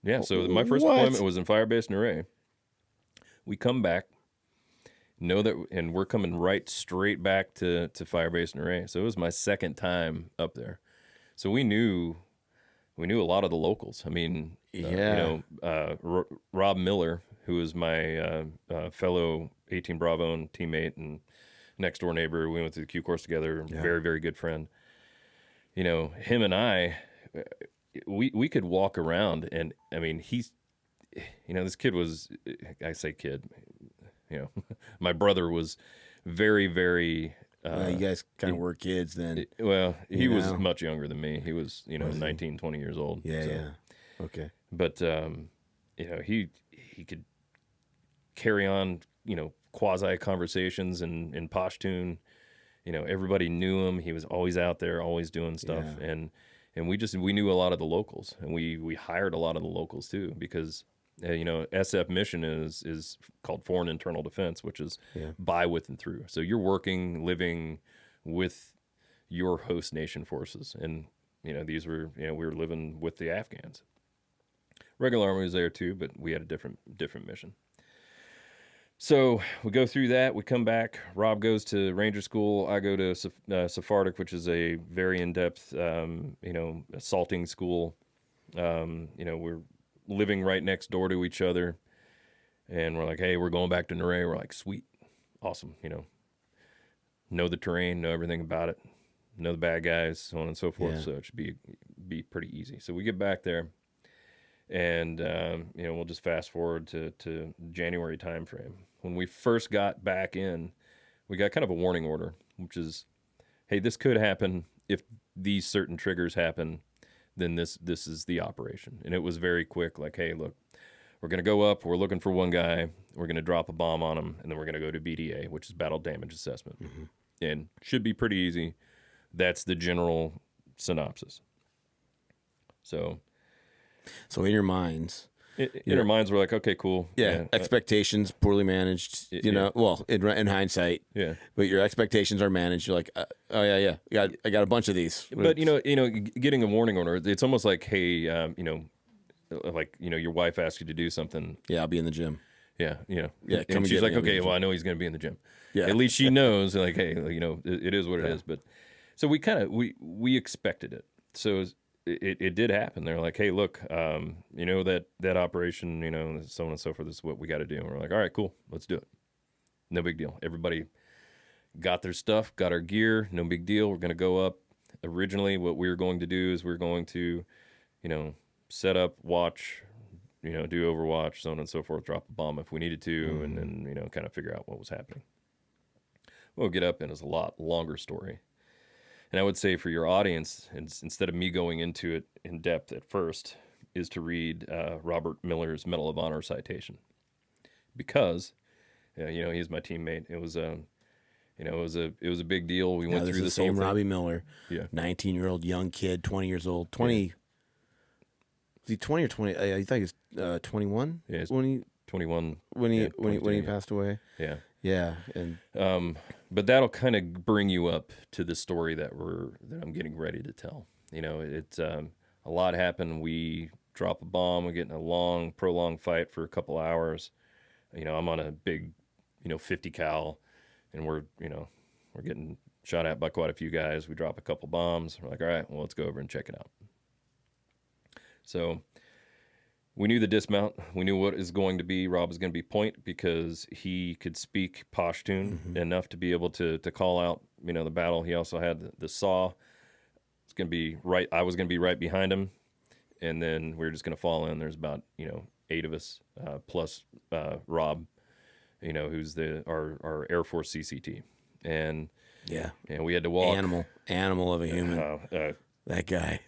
Yeah, so my first What? deployment was in Firebase Nure. We come back, know that, and we're coming right straight back to Firebase Nure. So it was my second time up there. So we knew a lot of the locals. I mean, Rob Miller, who is my fellow 18 Bravo and teammate and next door neighbor. We went through the Q course together. Yeah. Very, very good friend. Him and I, we could walk around, and I mean, he's, this kid was, I say kid, my brother was very, very. You guys kind of were kids then. He was much younger than me. He was, 19, 20 years old. Yeah, so. yeah. Okay. But, he could carry on, quasi conversations in Pashtun. Everybody knew him. He was always out there, always doing stuff. Yeah. And we knew a lot of the locals, and we hired a lot of the locals too, because SF mission is called Foreign Internal Defense, which is by, with, and through. So you're working, living with your host nation forces, and these were we were living with the Afghans. Regular Army was there too, but we had a different mission. So we go through that. We come back. Rob goes to Ranger School. I go to Sephardic, which is a very in-depth, assaulting school. We're living right next door to each other, and we're like, hey, we're going back to Nure. We're like, sweet, awesome. Know the terrain, know everything about it, know the bad guys, so on and so forth. Yeah. So it should be pretty easy. So we get back there, and we'll just fast forward to January timeframe. When we first got back in, we got kind of a warning order, which is, hey, this could happen if these certain triggers happen. Then this is the operation. And it was very quick, like, hey, look, we're going to go up, we're looking for one guy, we're going to drop a bomb on him, and then we're going to go to BDA, which is Battle Damage Assessment. Mm-hmm. And should be pretty easy. That's the general synopsis. So in your minds... In our minds, we're like, okay, cool. Yeah, expectations poorly managed, well, in hindsight. Yeah. But your expectations are managed. You're like, oh, yeah. I got a bunch of these. But, getting a warning order, it's almost like, hey, your wife asks you to do something. Yeah, I'll be in the gym. Yeah, Yeah, and she's like, okay, well, I know he's going to be in the gym. Yeah. At least she knows, like, hey, it is what it is. But so we expected it. So it did happen. They're like, hey, look, that operation, so on and so forth, this is what we got to do. And we're like, all right, cool, let's do it. No big deal. Everybody got their stuff, got our gear, no big deal. We're going to go up. Originally, what we were going to do is we're going to, set up, watch, do Overwatch, so on and so forth, drop a bomb if we needed to, and then, kind of figure out what was happening. We'll get up, and it's a lot longer story. And I would say for your audience, instead of me going into it in depth at first, is to read Robert Miller's Medal of Honor citation, because, he's my teammate. It was it was a big deal. We went through the same whole Robbie thing. Miller, 19-year-old young kid, 20 years old, 20. Was he 20 or 20? I thought he was 21. Yeah, when he 21 when he passed away. Yeah. Yeah, and but that'll kind of bring you up to the story that I'm getting ready to tell. It's a lot happened. We drop a bomb. We get in a long, prolonged fight for a couple hours. I'm on a big, 50 cal, and we're getting shot at by quite a few guys. We drop a couple bombs. We're like, all right, well, let's go over and check it out. So we knew the dismount. We knew what is going to be. Rob was going to be point, because he could speak Pashtun enough to be able to call out, the battle. He also had the saw. It's going to be right. I was going to be right behind him, and then we were just going to fall in. There's about 8 of us plus Rob, who's our Air Force CCT, and we had to walk. Animal of a human. That guy.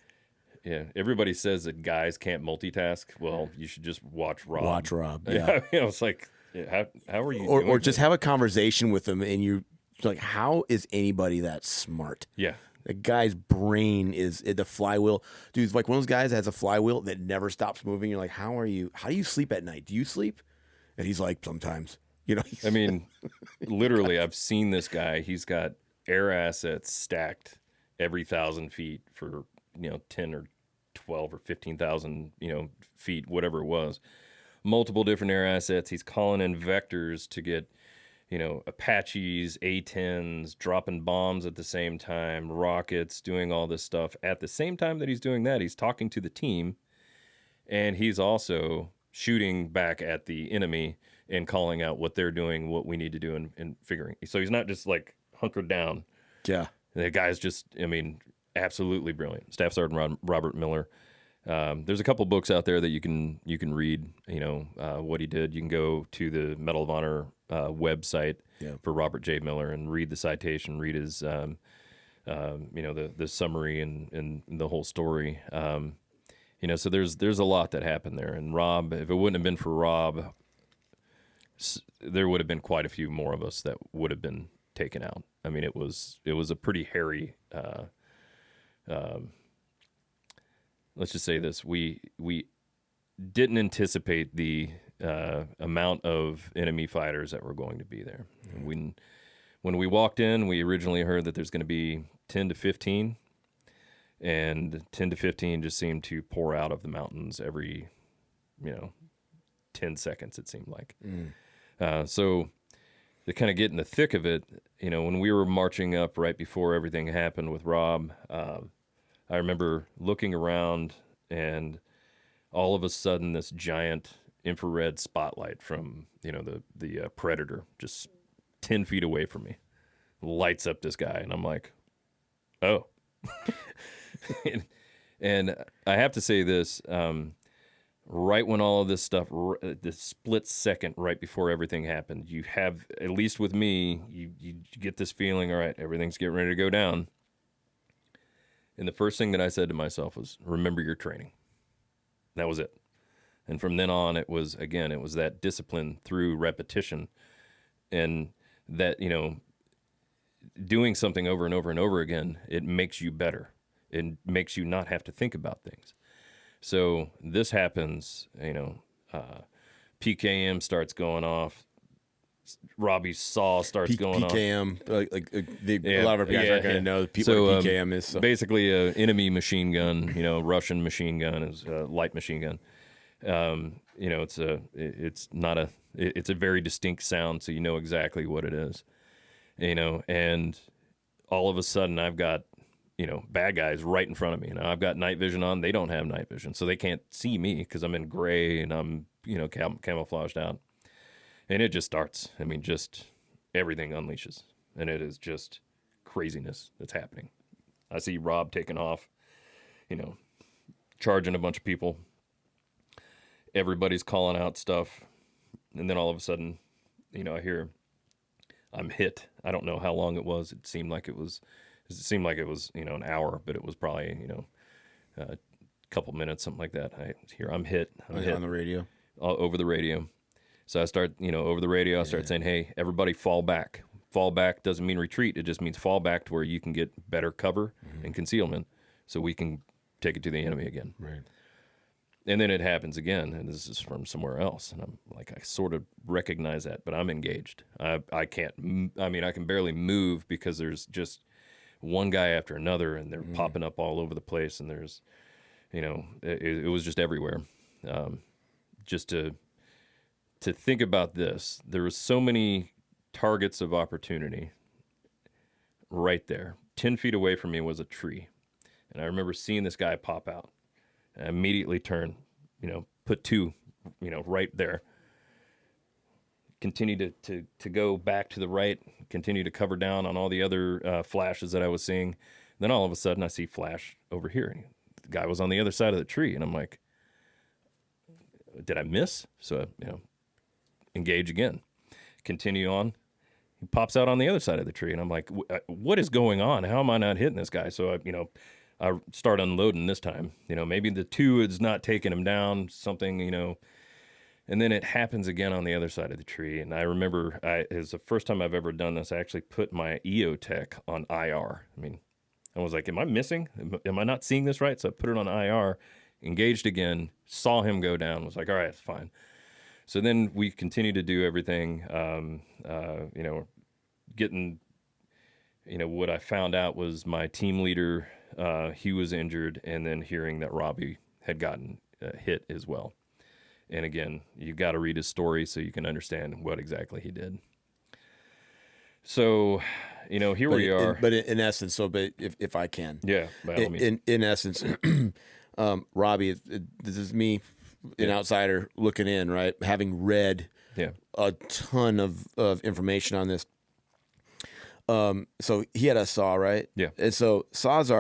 Yeah, everybody says that guys can't multitask. Well, you should just watch Rob. Watch Rob. Yeah. It's like, how are you? Or just have a conversation with him, and you Like, how is anybody that smart? Yeah. The guy's brain is the flywheel. Dude, it's like one of those guys that has a flywheel that never stops moving. You're like, how do you sleep at night? Do you sleep? And he's like, sometimes. You know, I mean, literally, I've seen this guy. He's got air assets stacked every 1,000 feet for, 10 or 12 or 15,000, feet, whatever it was. Multiple different air assets. He's calling in vectors to get, Apaches, A-10s, dropping bombs at the same time, rockets, doing all this stuff. At the same time that he's doing that, he's talking to the team, and he's also shooting back at the enemy and calling out what they're doing, what we need to do, and figuring. So he's not just like hunkered down. Yeah. The guy's just, absolutely brilliant. Staff Sergeant Robert Miller. There's a couple books out there that you can read, what he did. You can go to the Medal of Honor website for Robert J. Miller and read the citation, read his, the summary and the whole story. So there's a lot that happened there. And Rob, if it wouldn't have been for Rob, there would have been quite a few more of us that would have been taken out. I mean, it was a pretty hairy. Let's just say this: we didn't anticipate the amount of enemy fighters that were going to be there. When we walked in, we originally heard that there's going to be 10 to 15, and 10 to 15 just seemed to pour out of the mountains every, 10 seconds, it seemed like. So to kind of get in the thick of it, when we were marching up right before everything happened with Rob, I remember looking around, and all of a sudden this giant infrared spotlight from, the Predator just 10 feet away from me lights up this guy. And I'm like, oh. and I have to say this, right when all of this stuff, the split second right before everything happened, you have, at least with me, you get this feeling, all right, everything's getting ready to go down. And the first thing that I said to myself was, remember your training. That was it. And from then on, it was that discipline through repetition, and that, doing something over and over and over again, it makes you better. It makes you not have to think about things. So this happens, PKM starts going off. Robbie's saw starts going off. PKM, a lot of our guys aren't going to know what PKM is. So. Basically, an enemy machine gun, Russian machine gun is a light machine gun. It's a very distinct sound, so you know exactly what it is. And all of a sudden I've got, bad guys right in front of me. I've got night vision on. They don't have night vision, so they can't see me because I'm in gray and I'm, camouflaged out. And it just starts. Just everything unleashes. And it is just craziness that's happening. I see Rob taking off, charging a bunch of people. Everybody's calling out stuff. And then all of a sudden, I hear I'm hit. I don't know how long it was. It seemed like it was, an hour, but it was probably, a couple minutes, something like that. I hear I'm hit. On the radio? Over the radio. So I start, over the radio, I start saying, hey, everybody fall back. Fall back doesn't mean retreat. It just means fall back to where you can get better cover and concealment so we can take it to the enemy again. Right. And then it happens again, and this is from somewhere else. And I'm like, I sort of recognize that, but I'm engaged. I can't, I can barely move because there's just one guy after another, and they're popping up all over the place, and there's, it was just everywhere. Just to think about this, there were so many targets of opportunity right there. 10 feet away from me was a tree. And I remember seeing this guy pop out. And I immediately turned, put two, right there. Continue to go back to the right, continue to cover down on all the other flashes that I was seeing. Then all of a sudden I see flash over here. And the guy was on the other side of the tree. And I'm like, did I miss? So, engage again. Continue on. He pops out on the other side of the tree. And I'm like, what is going on? How am I not hitting this guy? So, I start unloading this time. Maybe the 2 is not taking him down, something, And then it happens again on the other side of the tree. And I remember it was the first time I've ever done this. I actually put my EOTech on IR. I mean, I was like, am I missing? Am I not seeing this right? So I put it on IR, engaged again, saw him go down, was like, all right, it's fine. So then we continued to do everything, getting, what I found out was my team leader, he was injured, and then hearing that Robbie had gotten hit as well. And again, you got to read his story so you can understand what exactly he did. So, here we are. But in essence, if I can. Yeah, by all means. In essence, Robbie, this is me, an outsider looking in, right? Having read a ton of information on this. So he had a saw, right? Yeah. And so saws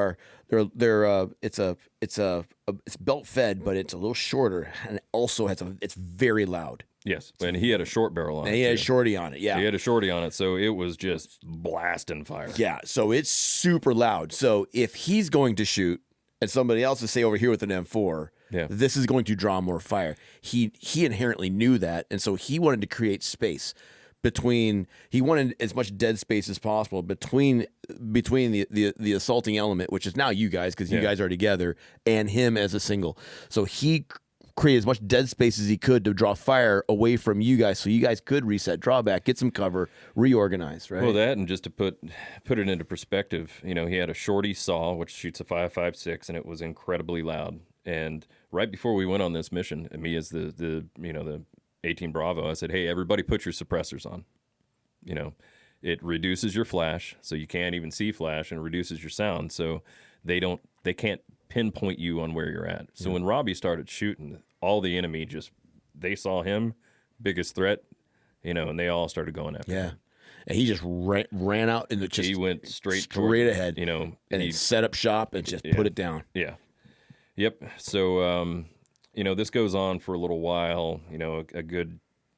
it's belt fed, but it's a little shorter, and it also it's very loud. Yes, and he had a short barrel on it. And he had a shorty on it, yeah. He had a shorty on it, so it was just blasting fire. Yeah, so it's super loud. So if he's going to shoot and somebody else is, say, over here with an M4, this is going to draw more fire. He inherently knew that, and so he wanted to create space he wanted as much dead space as possible between the assaulting element, which is now you guys, because you guys are together, and him as a single. So he create as much dead space as he could to draw fire away from you guys, so you guys could reset, draw back, get some cover, reorganize, right? Well, that, and just to put it into perspective, he had a shorty saw which shoots a 5.56, and it was incredibly loud. And right before we went on this mission, and me as the 18 Bravo, I said, hey, everybody put your suppressors on. It reduces your flash, so you can't even see flash, and reduces your sound, so they can't pinpoint you on where you're at. So when Robbie started shooting, all the enemy they saw him, biggest threat, and they all started going after him. And he just ran out and he went straight ahead, and he set up shop and just put it down. Yeah. Yep. So, this goes on for a little while,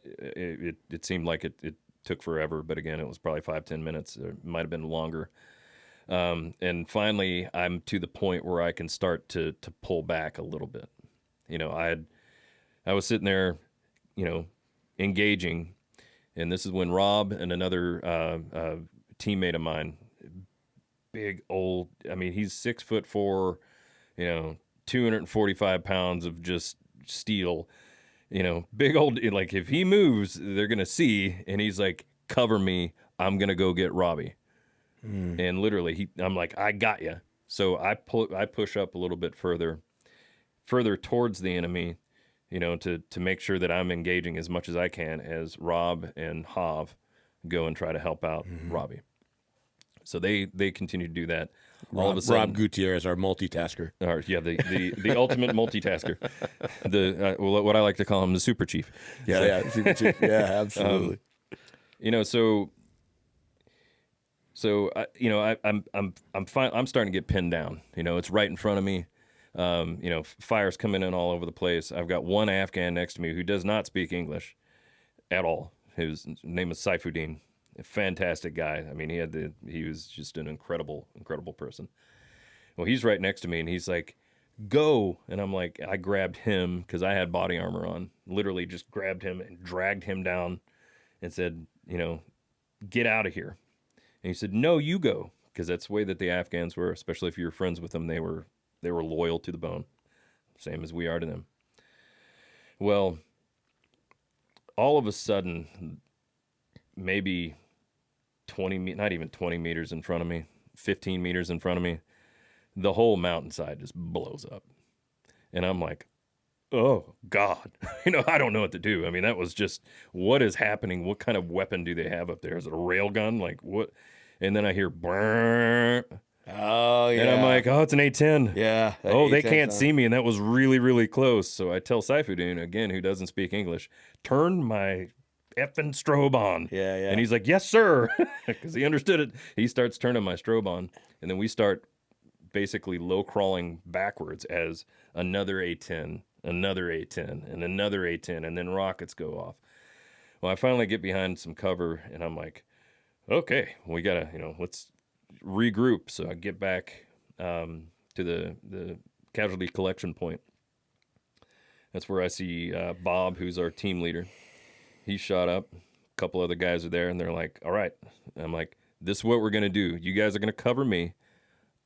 it seemed like it took forever, but again, it was probably 5-10 minutes. It might have been longer. And finally, I'm to the point where I can start to pull back a little bit. I was sitting there, engaging, and this is when Rob and another teammate of mine, big old, he's 6'4", 245 pounds of just steel, big old, like if he moves, they're going to see, and he's like, cover me, I'm going to go get Robbie. And literally I'm like, I got you. So I push up a little bit further towards the enemy, to make sure that I'm engaging as much as I can as Rob and Hav go and try to help out Robbie. So they continue to do that. All of a sudden, Rob Gutierrez, our multitasker. The ultimate multitasker. What I like to call him, the super chief. Super chief. Yeah, absolutely. I'm fine. I'm starting to get pinned down. It's right in front of me. Fire's coming in all over the place. I've got one Afghan next to me who does not speak English at all. His name is Saifuddin. A fantastic guy. He was just an incredible, incredible person. Well, he's right next to me, and he's like, go. And I'm like, I grabbed him because I had body armor on. Literally just grabbed him and dragged him down and said, get out of here. And he said, no, you go. Because that's the way that the Afghans were, especially if you were friends with them. They were loyal to the bone, same as we are to them. Well, all of a sudden, maybe not even 20 meters in front of me, 15 meters in front of me, the whole mountainside just blows up. And I'm like, oh, God. I don't know what to do. That was just, what is happening? What kind of weapon do they have up there? Is it a rail gun? Like, what? And then I hear, brrr. Oh, yeah. And I'm like, oh, it's an A10. Yeah. Oh, they can't see me. And that was really, really close. So I tell Saifuddin, again, who doesn't speak English, turn my effing strobe on. Yeah. And he's like, yes, sir. Because he understood it. He starts turning my strobe on. And then we start basically low crawling backwards as another A10, another A10, and another A10. And then rockets go off. Well, I finally get behind some cover, and I'm like, okay, we got to, let's regroup. So I get back to the casualty collection point. That's where I see Bob, who's our team leader. He shot up. A couple other guys are there, and they're like, all right. I'm like, this is what we're going to do. You guys are going to cover me.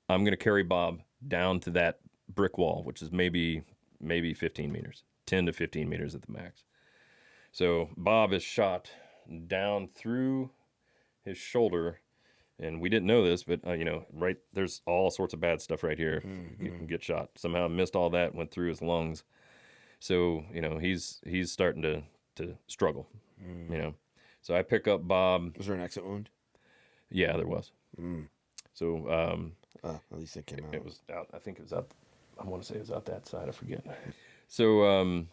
I'm going to carry Bob down to that brick wall, which is maybe 15 meters, 10 to 15 meters at the max. So Bob is shot down through his shoulder, and we didn't know this, but right there's all sorts of bad stuff right here. You can get shot. Somehow missed all that, went through his lungs. So he's starting to struggle. So I pick up Bob. Was there an exit wound? Yeah, there was. So at least it came out. it was out. I think it was out. I want to say it was out that side. I forget. So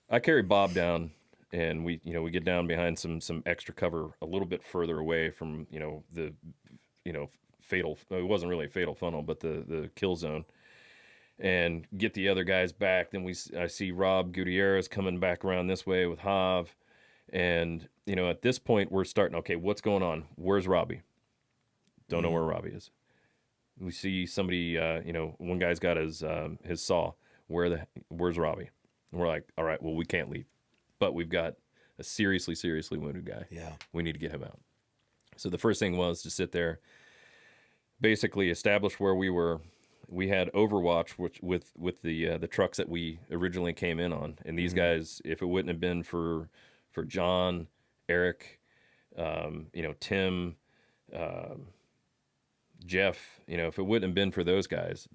I carry Bob down, and we get down behind some extra cover a little bit further away from the fatal. It wasn't really a fatal funnel, but the kill zone, and get the other guys back. Then I see Rob Gutierrez coming back around this way with Hav, and at this point we're starting. Okay, what's going on? Where's Robbie? Don't know where Robbie is. We see somebody. One guy's got his saw. Where's Robbie? And we're like, all right, well, we can't leave, but we've got a seriously wounded guy. Yeah, we need to get him out. So the first thing was to sit there, basically establish where we were. We had Overwatch, which with the trucks that we originally came in on, and these guys, if it wouldn't have been for John, Eric, Tim, Jeff, if it wouldn't have been for those guys,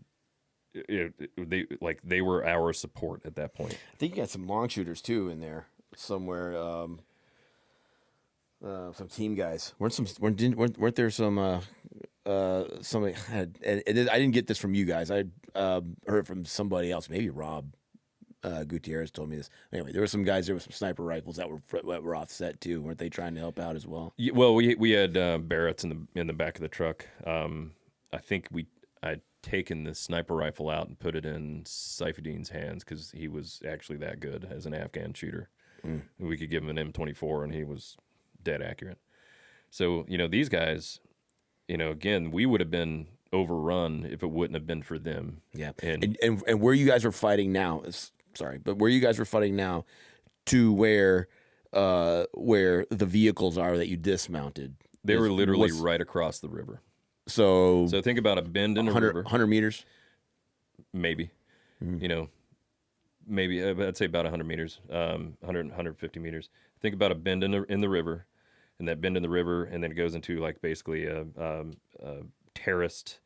they were our support at that point. I think you got some long shooters too in there somewhere. Some team guys. Weren't there some? Somebody had. I didn't get this from you guys. I heard from somebody else. Maybe Rob Gutierrez told me this. Anyway, there were some guys there with some sniper rifles that were offset too. Weren't they trying to help out as well? Yeah, well, we had Berets in the back of the truck. I think I'd taken the sniper rifle out and put it in Saifuddin's hands because he was actually that good as an Afghan shooter. We could give him an M24 and he was dead accurate. So these guys, again, we would have been overrun if it wouldn't have been for them. Yeah, and where you guys are fighting now is where you guys are fighting now to where the vehicles are that you dismounted. They were literally right across the river. So think about a bend in a river. 100 meters? Maybe. Maybe I'd say about 100 meters, 150 meters. Think about a bend in the river, and that bend in the river, and then it goes into basically a terraced,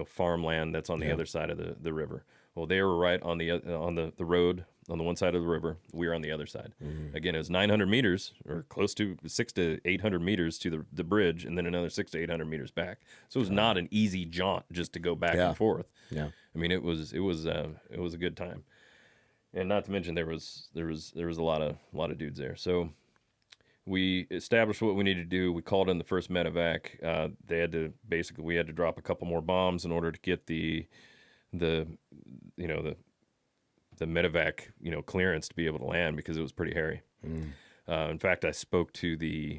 farmland that's on the other side of the river. Well, they were right on the road on the one side of the river. We were on the other side. Again, it was 900 meters or close to 600 to 800 meters to the bridge, and then another 600 to 800 meters back. So it was not an easy jaunt just to go back and forth. Yeah, I mean it was a good time, and not to mention there was a lot of dudes there. So we established what we needed to do. We called in the first medevac. We had to drop a couple more bombs in order to get the medevac clearance to be able to land because it was pretty hairy. In fact, I spoke to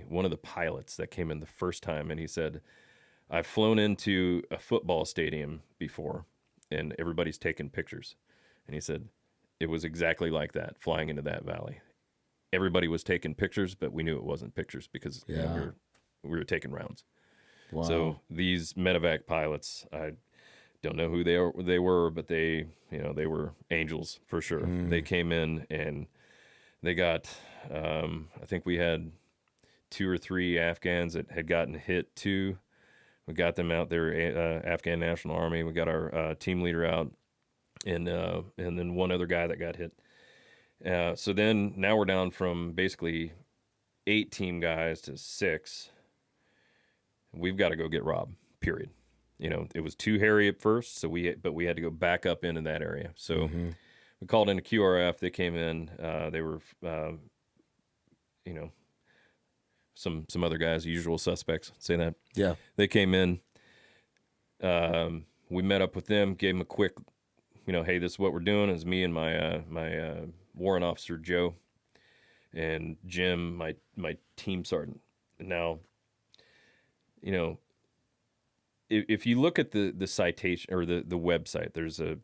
one of the pilots that came in the first time, and he said, I've flown into a football stadium before and everybody's taking pictures, and he said it was exactly like that flying into that valley. Everybody was taking pictures, but we knew it wasn't pictures because we were taking rounds. Wow. So these medevac pilots, I don't know who they were, but they were angels for sure. They came in and they got, I think we had 2 or 3 Afghans that had gotten hit too. We got them out there, Afghan National Army. We got our team leader out, and then one other guy that got hit. So then now we're down from basically 8 team guys to 6. We've got to go get Rob, period. It was too hairy at first, so we had to go back up into that area. So we called in a QRF. They came in. They were, some other guys, usual suspects, say that. Yeah. They came in. We met up with them, gave them a quick, hey, this is what we're doing. It's me and my warrant officer, Joe, and Jim, my team sergeant. Now, if you look at the citation or the website, there's a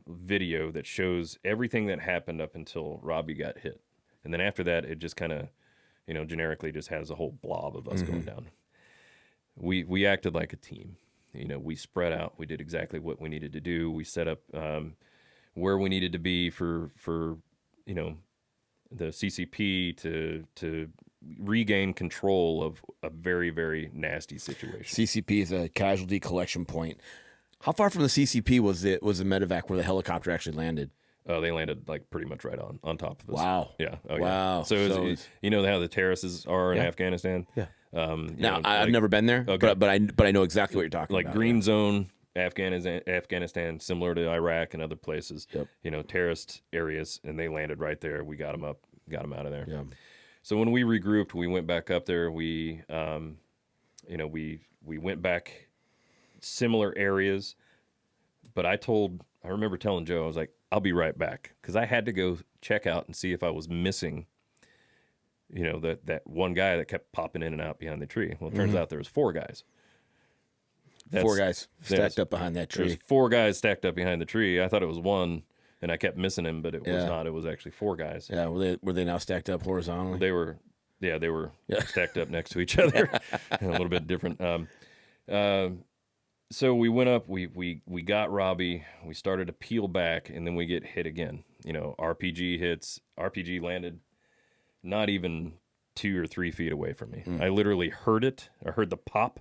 video that shows everything that happened up until Robbie got hit. And then after that, it just kind of, generically just has a whole blob of us going down. We acted like a team. We spread out. We did exactly what we needed to do. We set up where we needed to be for the CCP to regain control of a very, very nasty situation. CCP is a casualty collection point. How far from the CCP was the medevac where the helicopter actually landed? Oh, they landed like pretty much right on top of us. Wow. Yeah. Wow. Yeah. So how the terraces are in Afghanistan? Yeah. Now I've never been there, okay. but I know exactly what you're talking about. Like green zone, Afghanistan, similar to Iraq and other places. Yep. Terrorist areas, and they landed right there. We got them up, got them out of there. Yeah. So when we regrouped, we went back up there. We went back similar areas, but I remember telling Joe, I was like, I'll be right back, because I had to go check out and see if I was missing, that one guy that kept popping in and out behind the tree. Well, it turns out there was 4 guys. 4 guys stacked up behind that tree. There's 4 guys stacked up behind the tree. I thought it was 1, and I kept missing him, but it was not. It was actually 4 guys. Yeah, were they now stacked up horizontally? They were stacked up next to each other, a little bit different. So we went up, we got Robbie, we started to peel back, and then we get hit again. RPG hits. RPG landed not even 2 or 3 feet away from me. I literally heard it. I heard the pop,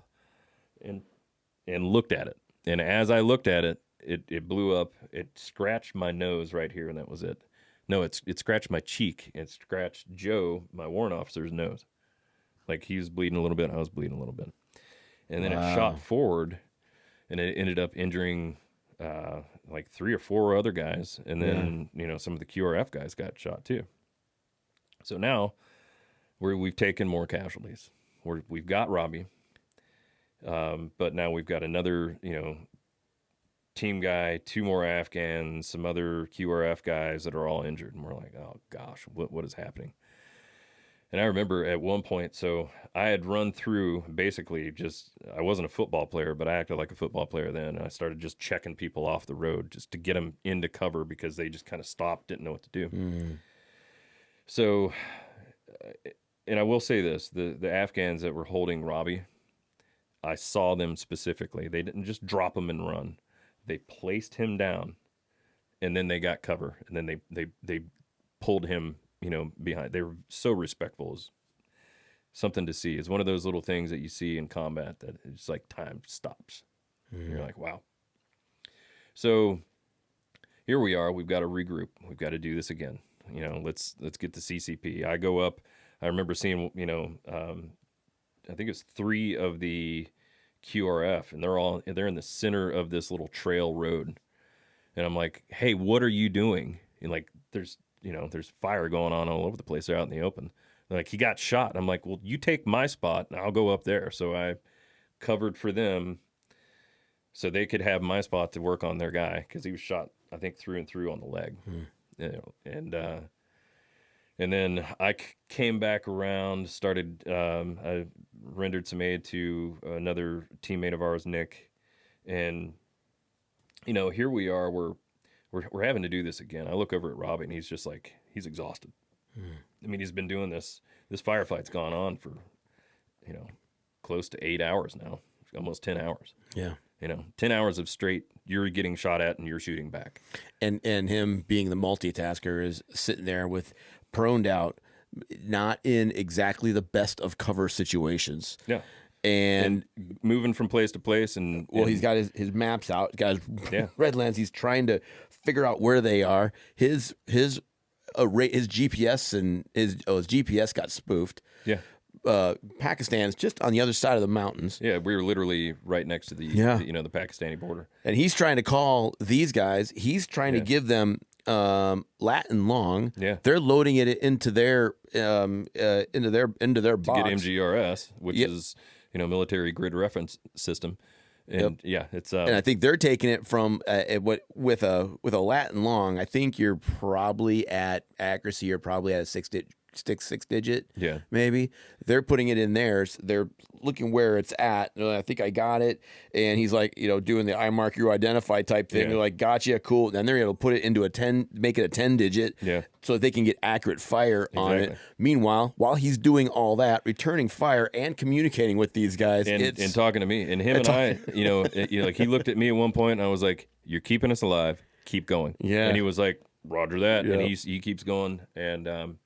and looked at it. And as I looked at it, it blew up. It scratched my nose right here, and that was it. No, it scratched my cheek. It scratched Joe, my warrant officer's nose. Like, he was bleeding a little bit, I was bleeding a little bit. And then it shot forward, and it ended up injuring like 3 or 4 other guys. And then, some of the QRF guys got shot too. So now we've taken more casualties. We've got Robbie, but now we've got another, team guy, 2 more Afghans, some other QRF guys that are all injured. And we're like, oh gosh, what is happening? And I remember at one point, so I had run through basically I wasn't a football player, but I acted like a football player then. And I started just checking people off the road just to get them into cover, because they just kind of stopped, didn't know what to do. So, and I will say this, the Afghans that were holding Robbie, I saw them specifically. They didn't just drop him and run. They placed him down, and then they got cover, and then they pulled him, behind. They were so respectful. It's something to see. It's one of those little things that you see in combat that it's like time stops. You're like, wow. So here we are. We've got to regroup. We've got to do this again. Let's get the CCP. I go up. I remember seeing, I think it's 3 of the QRF, and they're in the center of this little trail road. And I'm like, hey, what are you doing? And like, there's fire going on all over the place. They're out in the open. They're like, he got shot. I'm like, well, you take my spot and I'll go up there. So I covered for them so they could have my spot to work on their guy, because he was shot, I think, through and through on the leg. And then I came back around, started, I rendered some aid to another teammate of ours, Nick. And, here we are, we're having to do this again. I look over at Robbie, and he's just like, he's exhausted. I mean, he's been doing this firefight's gone on for, close to 8 hours now, almost 10 hours. Yeah. 10 hours of straight, you're getting shot at and you're shooting back. And him being the multitasker is sitting there with proned out, not in exactly the best of cover situations. Yeah. And moving from place to place. He's got his maps out, got his red lens. He's trying to figure out where they are. His GPS and his GPS got spoofed. Yeah. Pakistan's just on the other side of the mountains. Yeah, we were literally right next to the Pakistani border. And he's trying to call these guys. He's trying to give them Latin long. Yeah. They're loading it into their box. To get MGRS, which is military grid reference system. And it's and I think they're taking it from with a Latin long. I think you're probably at accuracy. You're probably at a stick 6-digit, Yeah. maybe. They're putting it in theirs. They're looking where it's at. They're like, I think I got it. And he's like, doing the I mark you identify type thing. Yeah. They're like, gotcha, cool. Then they're able to put it into a 10, make it a 10-digit, Yeah. so that they can get accurate fire on it. Exactly. Meanwhile, while he's doing all that, returning fire and communicating with these guys, And talking to me, and him and I, like he looked at me at one point, and I was like, "You're keeping us alive. Keep going." Yeah. And he was like, "Roger that." Yeah. And he keeps going. And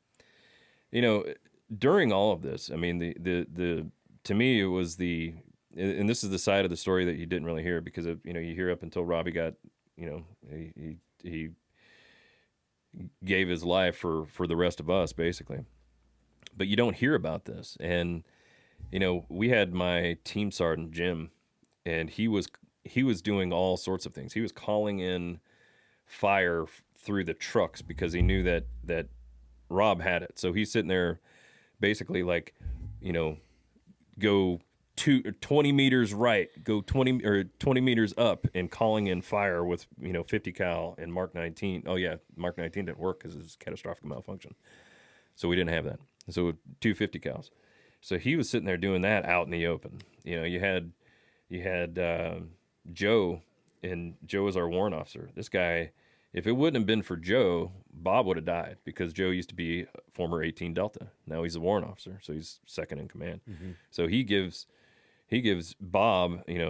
during all of this, I mean, the to me it was and this is the side of the story that you didn't really hear, because you hear up until Robbie got, he gave his life for the rest of us, basically. But you don't hear about this. And we had my team sergeant Jim, and he was doing all sorts of things. He was calling in fire through the trucks because he knew that Rob had it. So he's sitting there basically like, go 20 meters right, go 20 meters up, and calling in fire with 50 cal and Mark 19. Oh yeah, Mark 19 didn't work because it was catastrophic malfunction, so we didn't have that. So 250 cals. So he was sitting there doing that out in the open. You had Joe, and Joe was our warrant officer. This guy, if it wouldn't have been for Joe, Bob would have died, because Joe used to be former 18 Delta. Now he's a warrant officer, so he's second in command. Mm-hmm. So he gives Bob, he's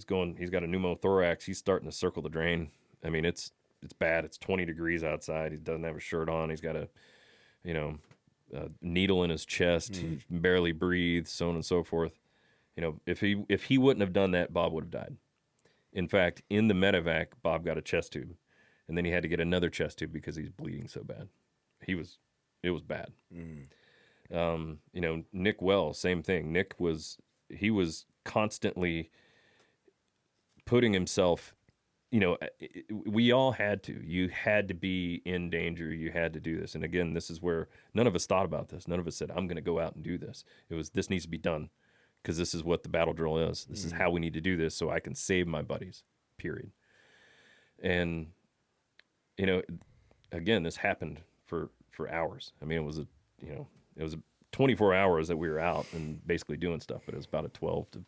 got a pneumothorax. He's starting to circle the drain. I mean, it's bad. It's 20 degrees outside. He doesn't have a shirt on. He's got a needle in his chest. He barely breathes, so on and so forth. If he wouldn't have done that, Bob would have died. In fact, in the medevac, Bob got a chest tube, and then he had to get another chest tube because he's bleeding so bad. It was bad. Nick Wells, same thing. Nick was constantly putting himself, we all had to. You had to be in danger. You had to do this. And again, this is where none of us thought about this. None of us said, I'm going to go out and do this. It was, this needs to be done, because this is what the battle drill is. This is how we need to do this so I can save my buddies, period. And, again, this happened for hours. I mean, it was 24 hours that we were out and basically doing stuff, but it was about a 12 to,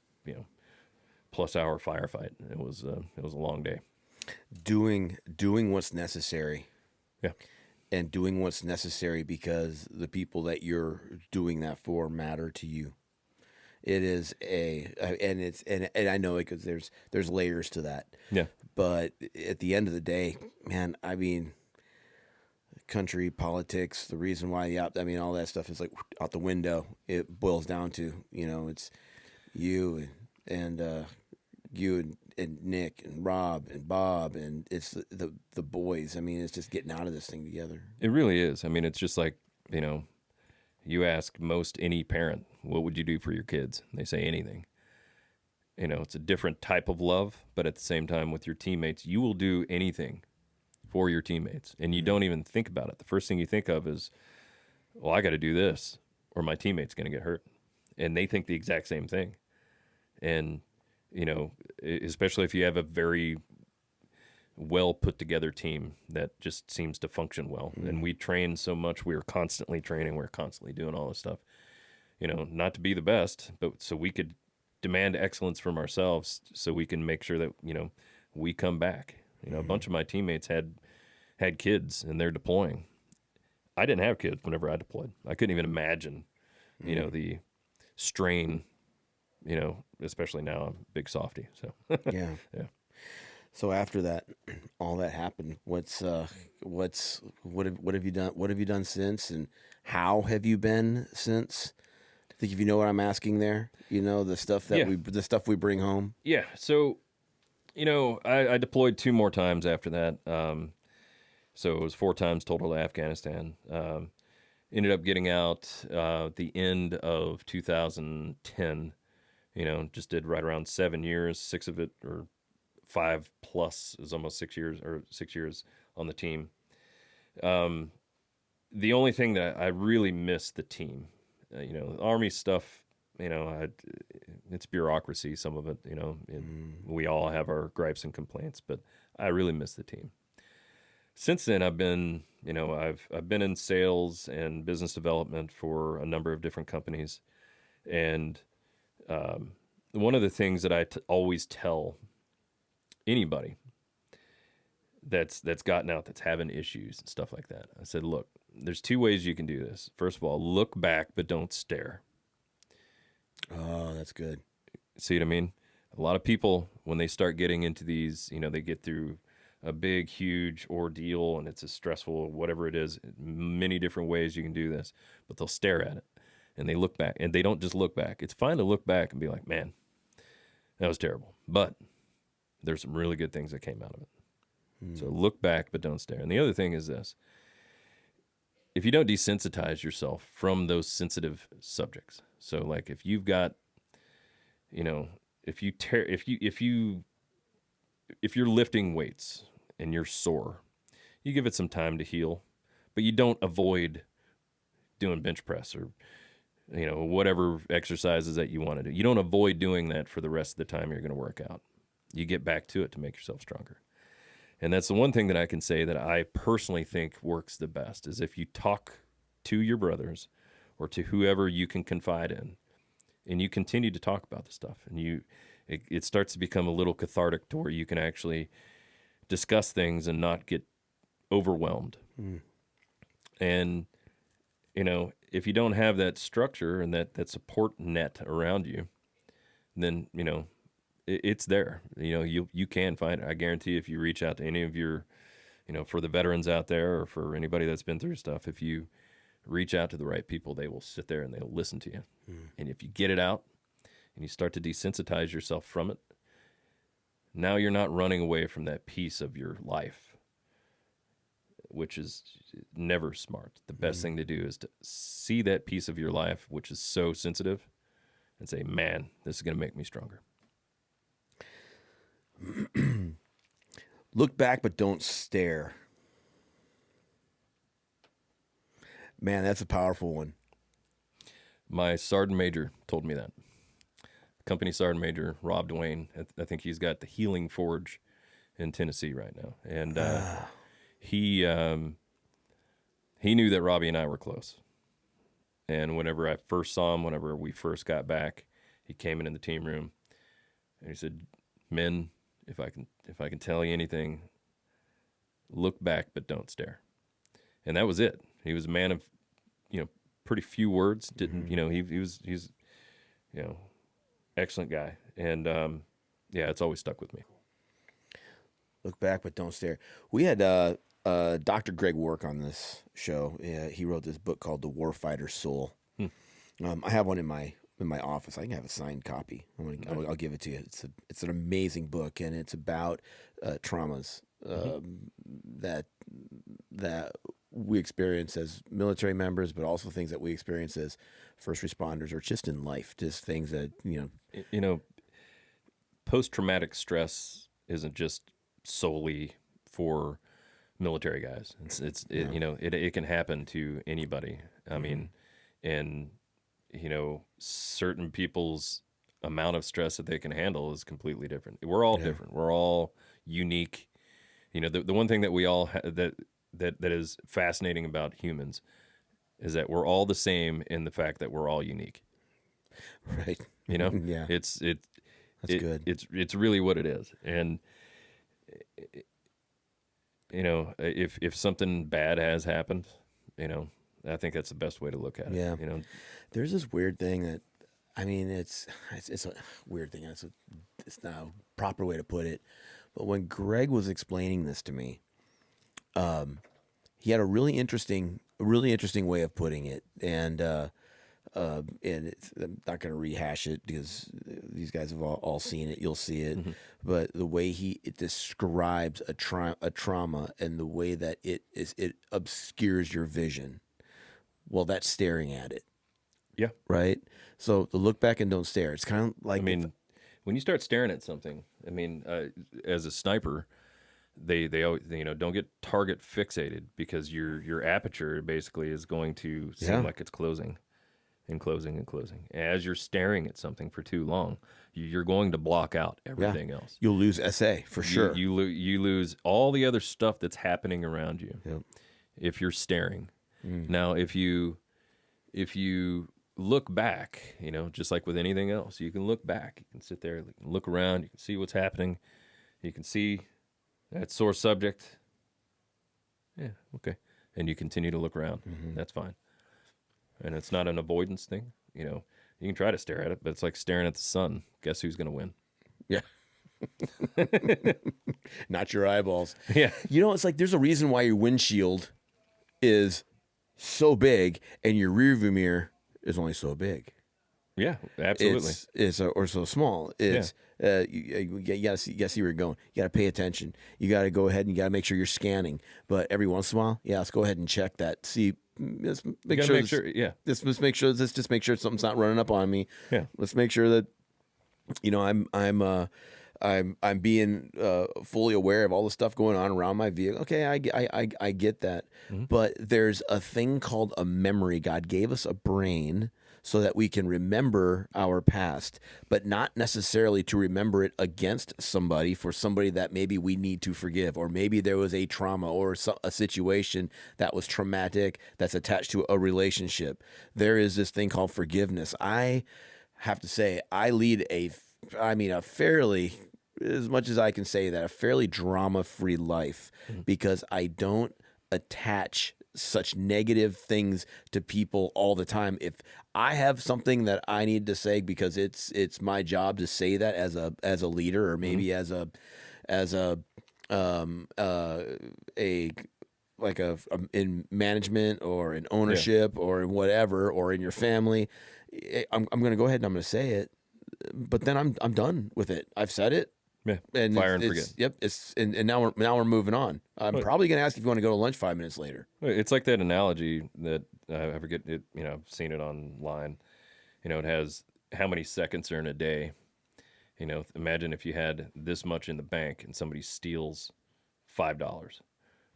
plus hour firefight. It was a long day. Doing what's necessary. Yeah. And doing what's necessary because the people that you're doing that for matter to you. It is and I know it because there's layers to that. Yeah. But at the end of the day, man, I mean, country politics, the reason why all that stuff is like out the window. It boils down to it's you and Nick and Rob and Bob, and it's the boys. I mean, it's just getting out of this thing together. It really is. I mean, it's just like you ask most any parent, what would you do for your kids? They say anything. It's a different type of love, but at the same time with your teammates, you will do anything for your teammates, and you don't even think about it. The first thing you think of is, well, I got to do this or my teammate's going to get hurt. And they think the exact same thing. And, especially if you have a very well put together team that just seems to function well. And we train so much. We were constantly training. We were constantly doing all this stuff, not to be the best, but so we could demand excellence from ourselves, so we can make sure that, we come back. A bunch of my teammates had kids and they're deploying. I didn't have kids whenever I deployed. I couldn't even imagine, the strain, especially now I'm a big softy. So yeah. Yeah. So after that, all that happened, what have you done? What have you done since, and how have you been since? I think if you know what I'm asking there, the stuff that we bring home. Yeah. So, I deployed 2 more times after that. So it was 4 times total to Afghanistan. Ended up getting out the end of 2010. Just did right around 7 years, 6 of it, or 5 plus is almost 6 years, or 6 years on the team. The only thing that I really miss the team, the Army stuff, it's bureaucracy, some of it, we all have our gripes and complaints, but I really miss the team. since then, I've been, I've been in sales and business development for a number of different companies, and one of the things that I always tell anybody that's gotten out, that's having issues and stuff like that, I said, look, there's two ways you can do this. First of all, look back, but don't stare. Oh, that's good. See what I mean? A lot of people, when they start getting into these, they get through a big, huge ordeal, and it's a stressful, whatever it is, many different ways you can do this, but they'll stare at it, and they look back, and they don't just look back. It's fine to look back and be like, man, that was terrible, but there's some really good things that came out of it. So look back, but don't stare. And the other thing is this: if you don't desensitize yourself from those sensitive subjects, so like if you've got, if you're lifting weights and you're sore, you give it some time to heal, but you don't avoid doing bench press or, whatever exercises that you want to do. You don't avoid doing that for the rest of the time you're going to work out. You get back to it to make yourself stronger. And that's the one thing that I can say that I personally think works the best is if you talk to your brothers or to whoever you can confide in, and you continue to talk about the stuff, and it starts to become a little cathartic to where you can actually discuss things and not get overwhelmed. And, if you don't have that structure and that support net around you, then, it's there. You can find it. I guarantee if you reach out to any of your, for the veterans out there or for anybody that's been through stuff, if you reach out to the right people, they will sit there and they'll listen to you. And if you get it out and you start to desensitize yourself from it, now you're not running away from that piece of your life, which is never smart. The best thing to do is to see that piece of your life, which is so sensitive, and say, man, this is going to make me stronger. Look back, but don't stare. Man, that's a powerful one. My sergeant major told me that. Company sergeant major, Rob Dwayne, I think he's got the Healing Forge in Tennessee right now. And he knew that Robbie and I were close. And whenever I first saw him, whenever we first got back, he came in the team room and he said, men, if I can tell you anything, look back but don't stare. And that was it. He was a man of, pretty few words. Didn't he's excellent guy. And it's always stuck with me. Look back but don't stare. We had Dr. Greg Work on this show. He wrote this book called The Warfighter's Soul. I have one in my office. I can have a signed copy. I'll give it to you. It's an amazing book, and it's about traumas that we experience as military members, but also things that we experience as first responders or just in life. Just things that post-traumatic stress isn't just solely for military guys. It can happen to anybody. I mean, and certain people's amount of stress that they can handle is completely different. We're all different. We're all unique. The one thing that we all that is fascinating about humans is that we're all the same in the fact that we're all unique. Right. Yeah. That's good. It's really what it is. And if something bad has happened, I think that's the best way to look at it. Yeah. There's this weird thing that, it's a weird thing. It's not a proper way to put it. But when Greg was explaining this to me, he had a really interesting way of putting it. And I'm not going to rehash it because these guys have all seen it. You'll see it. But the way it describes a trauma and the way that it obscures your vision, well, that's staring at it. Yeah. Right? So the look back and don't stare. It's kind of like... when you start staring at something, as a sniper, they always, don't get target fixated because your aperture basically is going to seem like it's closing. and closing and closing. As you're staring at something for too long, you're going to block out everything else. You'll lose SA for sure. You lose all the other stuff that's happening around you if you're staring. Now, if you look back, just like with anything else, you can look back. You can sit there, you can look around, you can see what's happening. You can see that sore subject. Yeah, okay. And you continue to look around. That's fine. And it's not an avoidance thing. You can try to stare at it, but it's like staring at the sun. Guess who's going to win? Yeah. Not your eyeballs. Yeah. It's like there's a reason why your windshield is so big and your rearview mirror is only so big. Yeah, absolutely. Or so small. It's you gotta see where you're going. You gotta pay attention. You gotta go ahead and you gotta make sure you're scanning. But every once in a while, let's go ahead and check that. See, let's make sure. Let's make sure. Let's just make sure something's not running up on me. Yeah. Let's make sure that I'm being fully aware of all the stuff going on around my vehicle. Okay, I get that. But there's a thing called a memory. God gave us a brain so that we can remember our past, but not necessarily to remember it against somebody, for somebody that maybe we need to forgive, or maybe there was a trauma or a situation that was traumatic that's attached to a relationship. There is this thing called forgiveness. I have to say, I lead a fairly, as much as I can say that, a fairly drama-free life, because I don't attach such negative things to people all the time. If I have something that I need to say because it's my job to say that as a leader, or maybe as a in management or in ownership or in whatever, or in your family, I'm going to go ahead and I'm going to say it, but then I'm done with it. I've said it. Yeah. And fire and forget. Yep. And now we're moving on. I'm probably going to ask if you want to go to lunch 5 minutes later. It's like that analogy that I forget it. I've seen it online. It has how many seconds are in a day. Imagine if you had this much in the bank and somebody steals $5.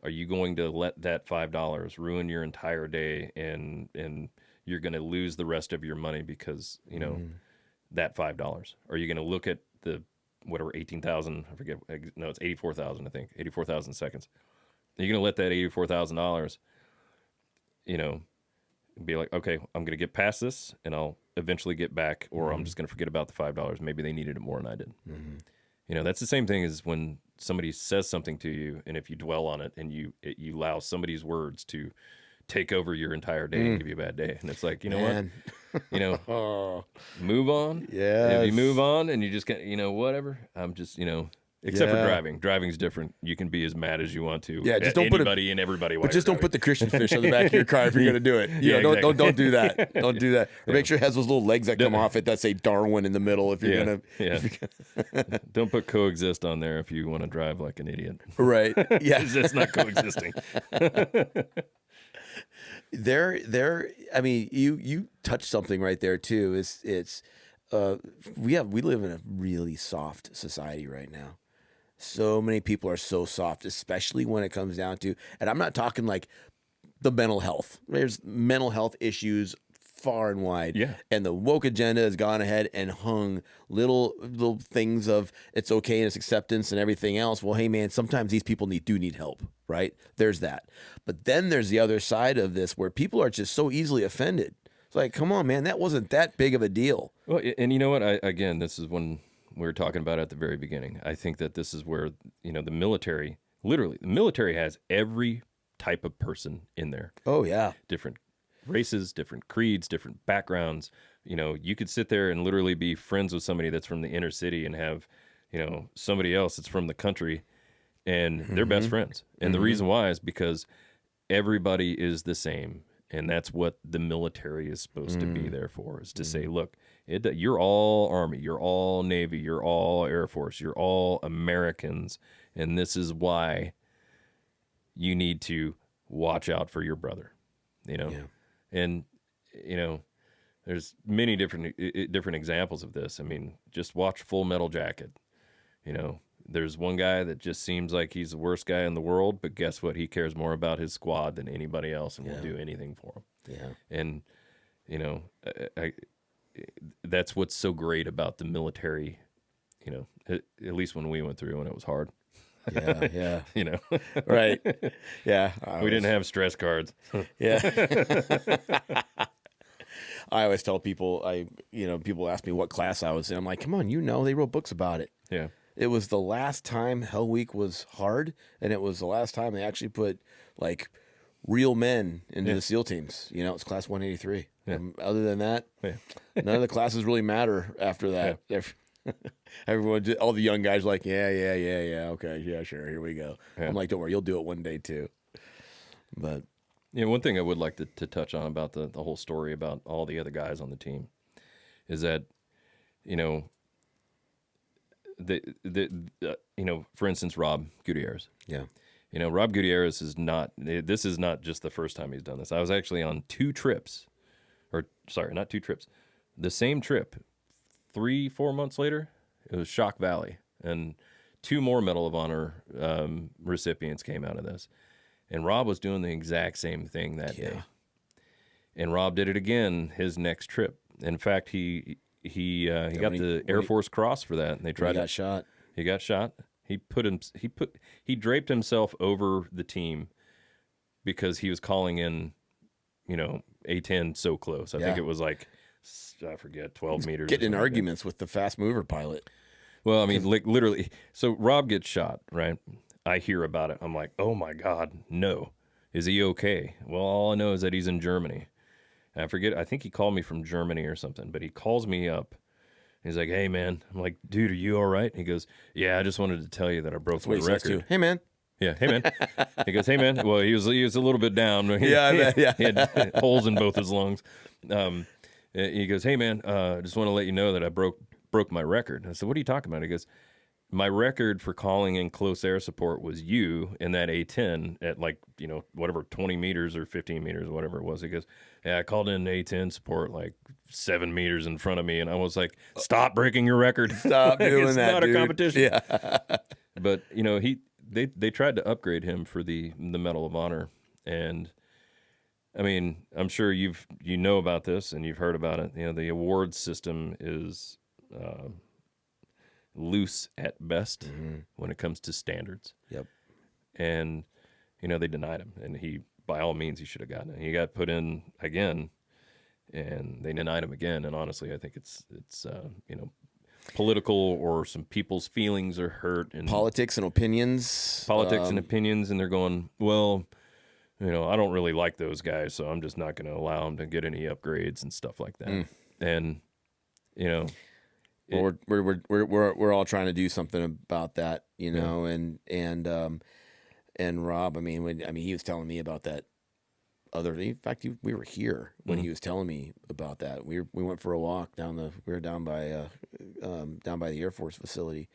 Are you going to let that $5 ruin your entire day, and you're going to lose the rest of your money because that $5? Are you going to look at the whatever 18,000? I forget. No, it's 84,000. I think 84,000 seconds. Are you going to let that $84,000? Be like, okay, I'm going to get past this, and I'll eventually get back, or I'm just going to forget about the $5. Maybe they needed it more than I did. That's the same thing as when somebody says something to you, and if you dwell on it and you allow somebody's words to take over your entire day and give you a bad day. And it's like, what? Move on. Yeah. If you move on and you just get, whatever. I'm just, except for driving. Driving's different. You can be as mad as you want to. Yeah, just don't anybody and everybody. But just don't put the Christian fish on the back of your car if you're going to do it. Exactly. Don't do that. Don't do that. Or make sure it has those little legs that come off it that say Darwin in the middle if you're going to. Yeah. Don't put coexist on there if you want to drive like an idiot. Right. Yeah. That's not coexisting. You touched something right there too. We live in a really soft society right now. So many people are so soft, especially when it comes down to, and I'm not talking like the mental health. There's mental health issues far and wide. Yeah. And the woke agenda has gone ahead and hung little things of it's okay and it's acceptance and everything else. Well, hey man, sometimes these people do need help, right? There's that. But then there's the other side of this where people are just so easily offended. It's like, come on, man, that wasn't that big of a deal. Well, and you know what? Again, this is when we were talking about at the very beginning. I think that this is where, the military, literally, the military has every type of person in there. Oh, yeah. Different races, different creeds, different backgrounds. You could sit there and literally be friends with somebody that's from the inner city and have, somebody else that's from the country, and they're best friends. And the reason why is because everybody is the same. And that's what the military is supposed to be there for, is to say, look, you're all Army, you're all Navy, you're all Air Force, you're all Americans, and this is why you need to watch out for your brother, Yeah. And, there's many different examples of this. I mean, just watch Full Metal Jacket. There's one guy that just seems like he's the worst guy in the world, but guess what? He cares more about his squad than anybody else and will do anything for them. Yeah. And, you know, that's what's so great about the military, you know, at least when we went through when it was hard. Yeah, yeah. You know, Right. Yeah. we didn't have stress cards. Yeah. I always tell people, people ask me what class I was in. I'm like, come on, they wrote books about it. Yeah. It was the last time Hell Week was hard, and it was the last time they actually put like real men into the SEAL teams. It's class 183. Yeah. Other than that, none of the classes really matter after that. Yeah. Everyone, all the young guys, are like, yeah, okay, yeah, sure, here we go. Yeah. I'm like, don't worry, you'll do it one day too. But one thing I would like to touch on about the whole story about all the other guys on the team is that, for instance, Rob Gutierrez. yeah, Rob Gutierrez this is not just the first time he's done this. I was actually on 2 trips, not 2 trips, the same trip, 3-4 months later, it was Shock Valley, and 2 more Medal of Honor recipients came out of this. And Rob was doing the exact same thing that day. And Rob did it again his next trip. In fact, he got the Air Force Cross for that, and they tried. He got shot. He got shot. He draped himself over the team because he was calling in, A10 so close. I think it was like, I forget, 12 meters. Getting in arguments with the fast mover pilot. Well, I mean, like literally. So Rob gets shot, right? I hear about it. I'm like, oh my God, no. Is he okay? Well, all I know is that he's in Germany. And I think he called me from Germany or something, but he calls me up. He's like, hey, man. I'm like, dude, are you all right? He goes, yeah, I just wanted to tell you that I broke my record. Hey, man. Yeah, hey, man. He goes, hey, man. Well, he was a little bit down. Yeah, I bet, yeah. He had holes in both his lungs. He goes, hey, man, I just want to let you know that I broke my record. I said, what are you talking about? He goes, my record for calling in close air support was you in that A-10 at like, whatever, 20 meters or 15 meters, whatever it was. He goes, yeah, I called in A-10 support like 7 meters in front of me. And I was like, stop breaking your record. Stop doing it's that, not dude. a competition. Yeah. But, they tried to upgrade him for the Medal of Honor. And, I mean, I'm sure you know about this and you've heard about it. The award system is loose at best when it comes to standards. Yep. And, they denied him. And by all means, he should have gotten it. He got put in again, and they denied him again. And honestly, I think it's political, or some people's feelings are hurt. And politics and opinions. And opinions, and they're going, well, I don't really like those guys, so I'm just not going to allow them to get any upgrades and stuff like that. And, Well, we're all trying to do something about that, and Rob, I mean, he was telling me about that in fact, we were here when he was telling me about that. We went for a walk we were down by the Air Force facility,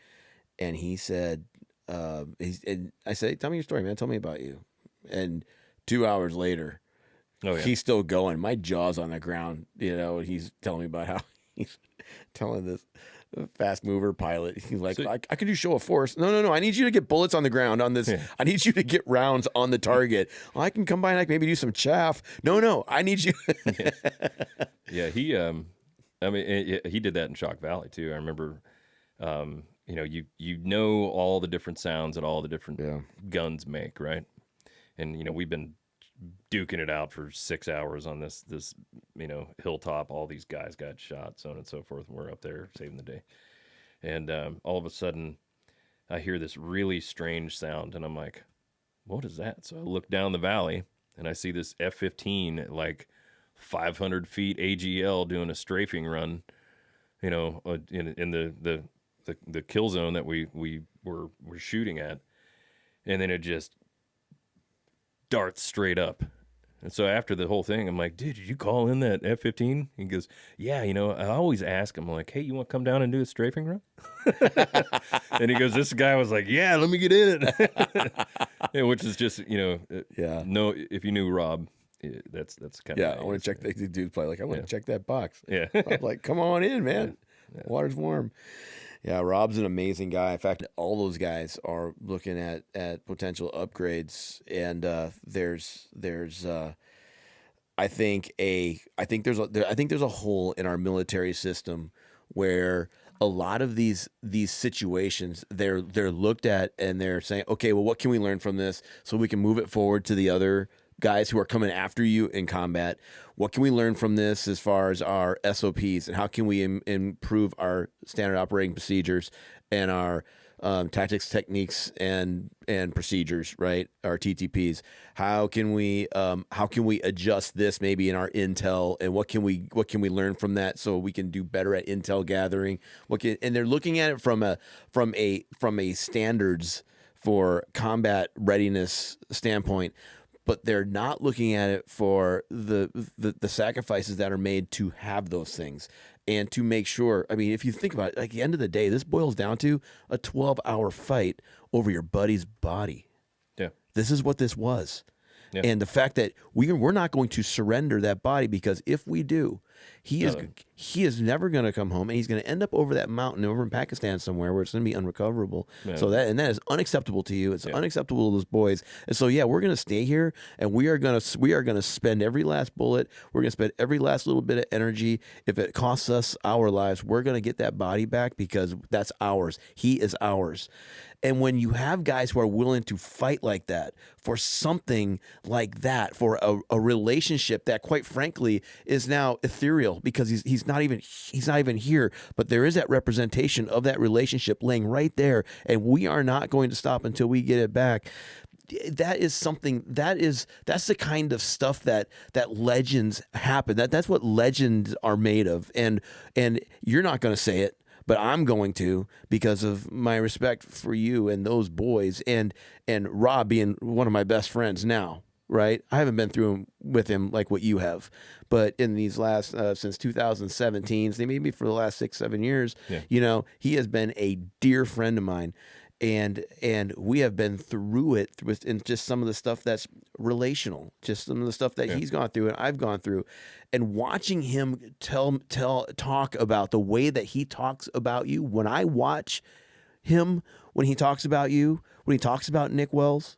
and he said, and I said, tell me your story, man. Tell me about you. And 2 hours later, he's still going. My jaw's on the ground, and he's telling me about how he's telling this fast mover pilot. He's like, I could do show of force. No. I need you to get bullets on the ground on this. Yeah. I need you to get rounds on the target. Well, I can come by and maybe do some chaff. No, I need you. Yeah, he did that in Shock Valley too. I remember, all the different sounds that all the different guns make, right? And we've been duking it out for 6 hours on this hilltop. All these guys got shot, so on and so forth, and we're up there saving the day. And all of a sudden I hear this really strange sound, and I'm like, what is that? So I look down the valley, and I see this F-15 at like 500 feet AGL doing a strafing run, in the kill zone that we were shooting at. And then it just darts straight up. And so after the whole thing, I'm like, dude, did you call in that F-15? He goes, yeah, I always ask him, like, hey, you want to come down and do a strafing run? And he goes, this guy was like, yeah, let me get in it. Which is just, no, if you knew Rob, that's kind of. Yeah, I want to check the dude play. Like, I want to check that box. Yeah. I'm like, come on in, man. Yeah. Water's warm. Yeah, Rob's an amazing guy. In fact, all those guys are looking at potential upgrades, and there's I think there's a hole in our military system where a lot of these situations they're looked at and they're saying, okay, well, what can we learn from this so we can move it forward to the other guys who are coming after you in combat? What can we learn from this as far as our SOPs, and how can we improve our standard operating procedures and our tactics, techniques, and procedures, right? Our TTPs. How can we adjust this maybe in our intel, and what can we learn from that so we can do better at intel gathering? And they're looking at it from a standards for combat readiness standpoint, but they're not looking at it for the sacrifices that are made to have those things. And to make sure, I mean, if you think about it, like, at the end of the day, this boils down to a 12-hour fight over your buddy's body. Yeah. This is what this was. Yeah. And the fact that we're not going to surrender that body, because if we do, he is never going to come home, and he's going to end up over that mountain over in Pakistan somewhere where it's going to be unrecoverable. Yeah. So that is unacceptable to you. It's unacceptable to those boys. And so we're going to stay here, and we are going to spend every last bullet. We're going to spend every last little bit of energy. If it costs us our lives, we're going to get that body back, because that's ours. He is ours. And when you have guys who are willing to fight like that for something like that, for a relationship that, quite frankly, is now ethereal, because he's not even here, but there is that representation of that relationship laying right there, and we are not going to stop until we get it back. That is something that's the kind of stuff that legends happen. That's what legends are made of, and you're not going to say it, but I'm going to, because of my respect for you and those boys, and Rob being one of my best friends now, right? I haven't been through with him like what you have, but in these last, since 2017, maybe for the last 6-7 years, he has been a dear friend of mine. And we have been through it in just some of the stuff that's relational, just some of the stuff that he's gone through and I've gone through, and watching him talk about the way that he talks about you. When I watch him, when he talks about you, when he talks about Nick Wells,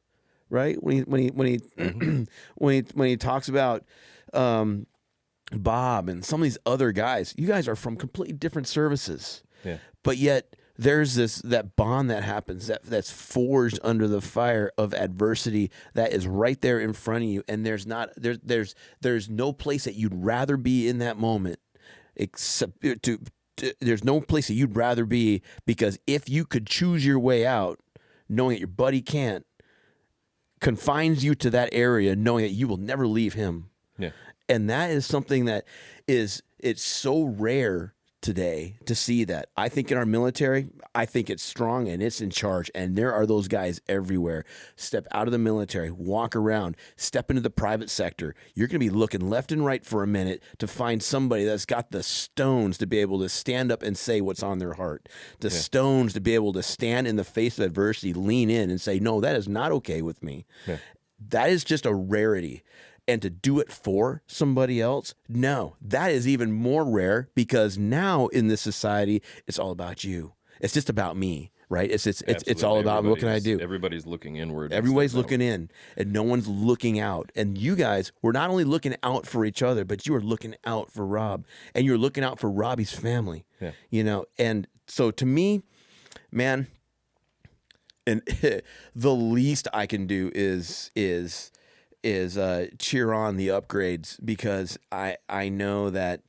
right? When he talks about Bob and some of these other guys, you guys are from completely different services, but yet there's that bond that happens that's forged under the fire of adversity that is right there in front of you, and there's no place that you'd rather be in that moment, except there's no place that you'd rather be, because if you could choose your way out, knowing that your buddy can't, confines you to that area, knowing that you will never leave him. Yeah. And that is something that it's so rare today to see that. I think in our military, I think it's strong and it's in charge, and there are those guys everywhere. Step out of the military, walk around, step into the private sector. You're going to be looking left and right for a minute to find somebody that's got the stones to be able to stand up and say what's on their heart, the stones to be able to stand in the face of adversity, lean in and say, no, that is not okay with me. That is just a rarity. And to do it for somebody else, no, that is even more rare, because now in this society, it's all about you. It's just about me, right? It's all about what can I do? Everybody's looking inward. Everybody's looking in, and no one's looking out. And you guys were not only looking out for each other, but you were looking out for Rob, and you're looking out for Robbie's family. And so to me, man, and the least I can do is cheer on the upgrades, because I know that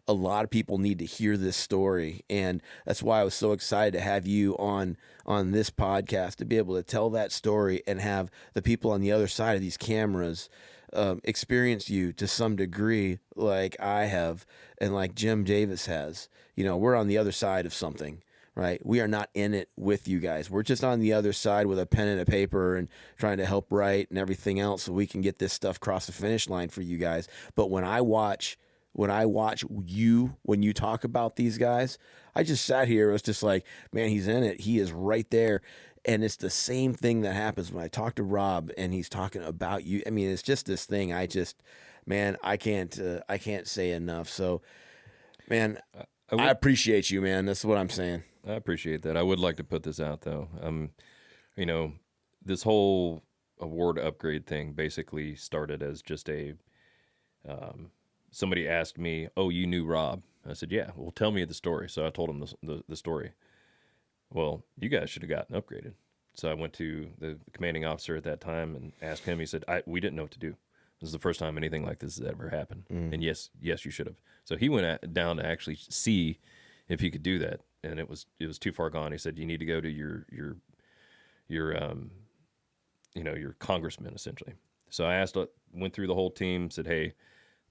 a lot of people need to hear this story, and that's why I was so excited to have you on this podcast, to be able to tell that story and have the people on the other side of these cameras experience you to some degree, like I have and like Jim Davis has. We're on the other side of something. Right, we are not in it with you guys. We're just on the other side with a pen and a paper and trying to help write and everything else, so we can get this stuff across the finish line for you guys. But when I watch you, when you talk about these guys, I just sat here. It was just like, man, he's in it. He is right there. And it's the same thing that happens when I talk to Rob and he's talking about you. I mean, it's just this thing. I can't say enough. So, man, I appreciate you, man. That's what I'm saying. I appreciate that. I would like to put this out, though. This whole award upgrade thing basically started as just a somebody asked me, "Oh, you knew Rob?" I said, "Yeah." "Well, tell me the story." So I told him the story. "Well, you guys should have gotten upgraded." So I went to the commanding officer at that time and asked him. He said, "We didn't know what to do. This is the first time anything like this has ever happened." And yes, you should have. So he went down to actually see if he could do that, and it was too far gone. He said, "You need to go to your congressman, essentially." So I went through the whole team, said, "Hey,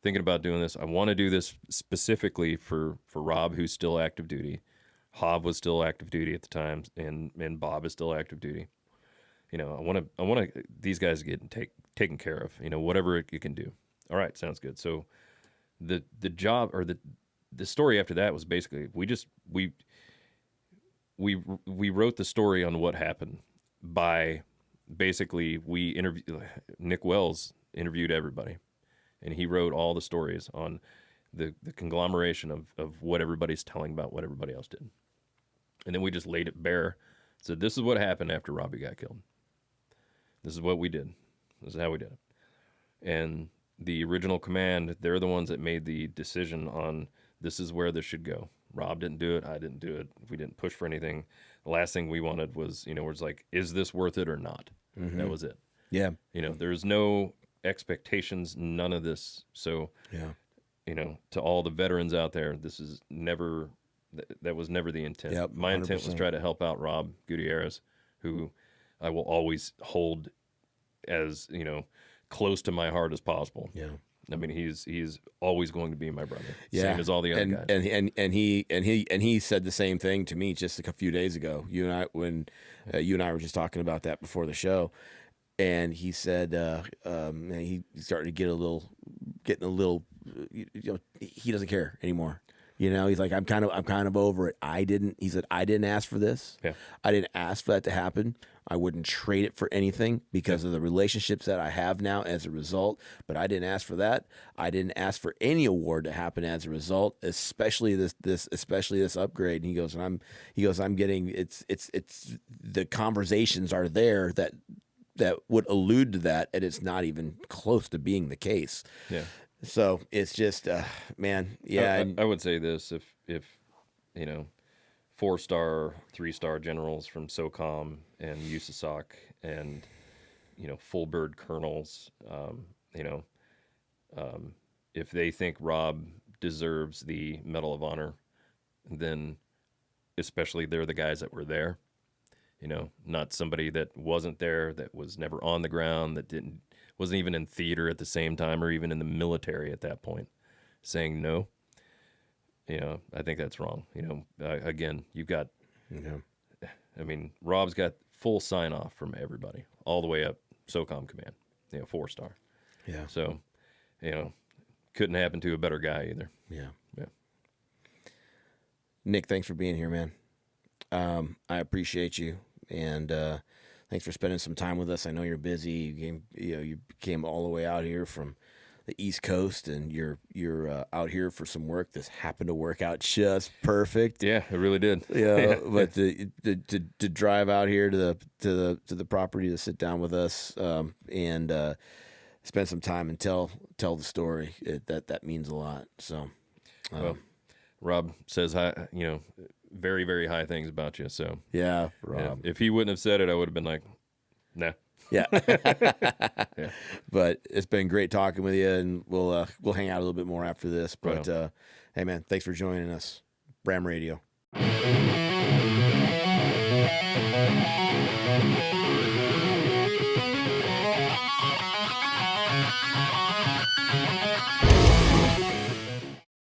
thinking about doing this. I want to do this specifically for Rob, who's still active duty. Hob was still active duty at the time, and Bob is still active duty. I want these guys to get taken care of. Whatever you can do." "All right, sounds good." So the job, or the story after that was basically we wrote the story on what happened by basically Nick Wells interviewed everybody, and he wrote all the stories on the conglomeration of what everybody's telling about what everybody else did. And then we just laid it bare. Said, this is what happened after Robbie got killed. This is what we did. This is how we did it. And the original command, they're the ones that made the decision on this is where this should go. Rob didn't do it. I didn't do it. We didn't push for anything. The last thing we wanted was, was like, is this worth it or not? Mm-hmm. That was it. Yeah. There's no expectations, none of this. So, to all the veterans out there, this is never, that was never the intent. Yep, my intent was try to help out Rob Gutierrez, who I will always hold as, close to my heart as possible. Yeah. I mean, he's always going to be my brother. Yeah. Same as all the other guys. And he said the same thing to me just a few days ago. You and I were just talking about that before the show, and he said he started to getting a little, he doesn't care anymore. He's like, I'm kind of over it. He said, I didn't ask for this. Yeah. I didn't ask for that to happen. I wouldn't trade it for anything because of the relationships that I have now as a result. But I didn't ask for that. I didn't ask for any award to happen as a result, especially this upgrade. And he goes, I'm getting it's the conversations are there that would allude to that, and it's not even close to being the case. Yeah. So it's just, man, yeah. I would say this: if 4-star, 3-star generals from SOCOM and USASOC and full bird colonels, if they think Rob deserves the Medal of Honor, then especially they're the guys that were there. Not somebody that wasn't there, that was never on the ground, that wasn't even in theater at the same time or even in the military at that point, saying no. I think that's wrong. Again, you've got, Rob's got full sign off from everybody all the way up SOCOM command, 4-star. Yeah. So, couldn't happen to a better guy either. Yeah. Yeah. Nick, thanks for being here, man. I appreciate you. And, thanks for spending some time with us. I know you're busy. You came all the way out here from the East Coast, and you're out here for some work. This happened to work out just perfect. Yeah, it really did. Yeah, but to drive out here to the property to sit down with us and spend some time and tell the story, that means a lot. So, well, Rob says very, very high things about you. So yeah, Rob. If he wouldn't have said it, I would have been like, nah. Yeah. Yeah. But it's been great talking with you, and we'll hang out a little bit more after this. But hey, man, thanks for joining us. Bram Radio.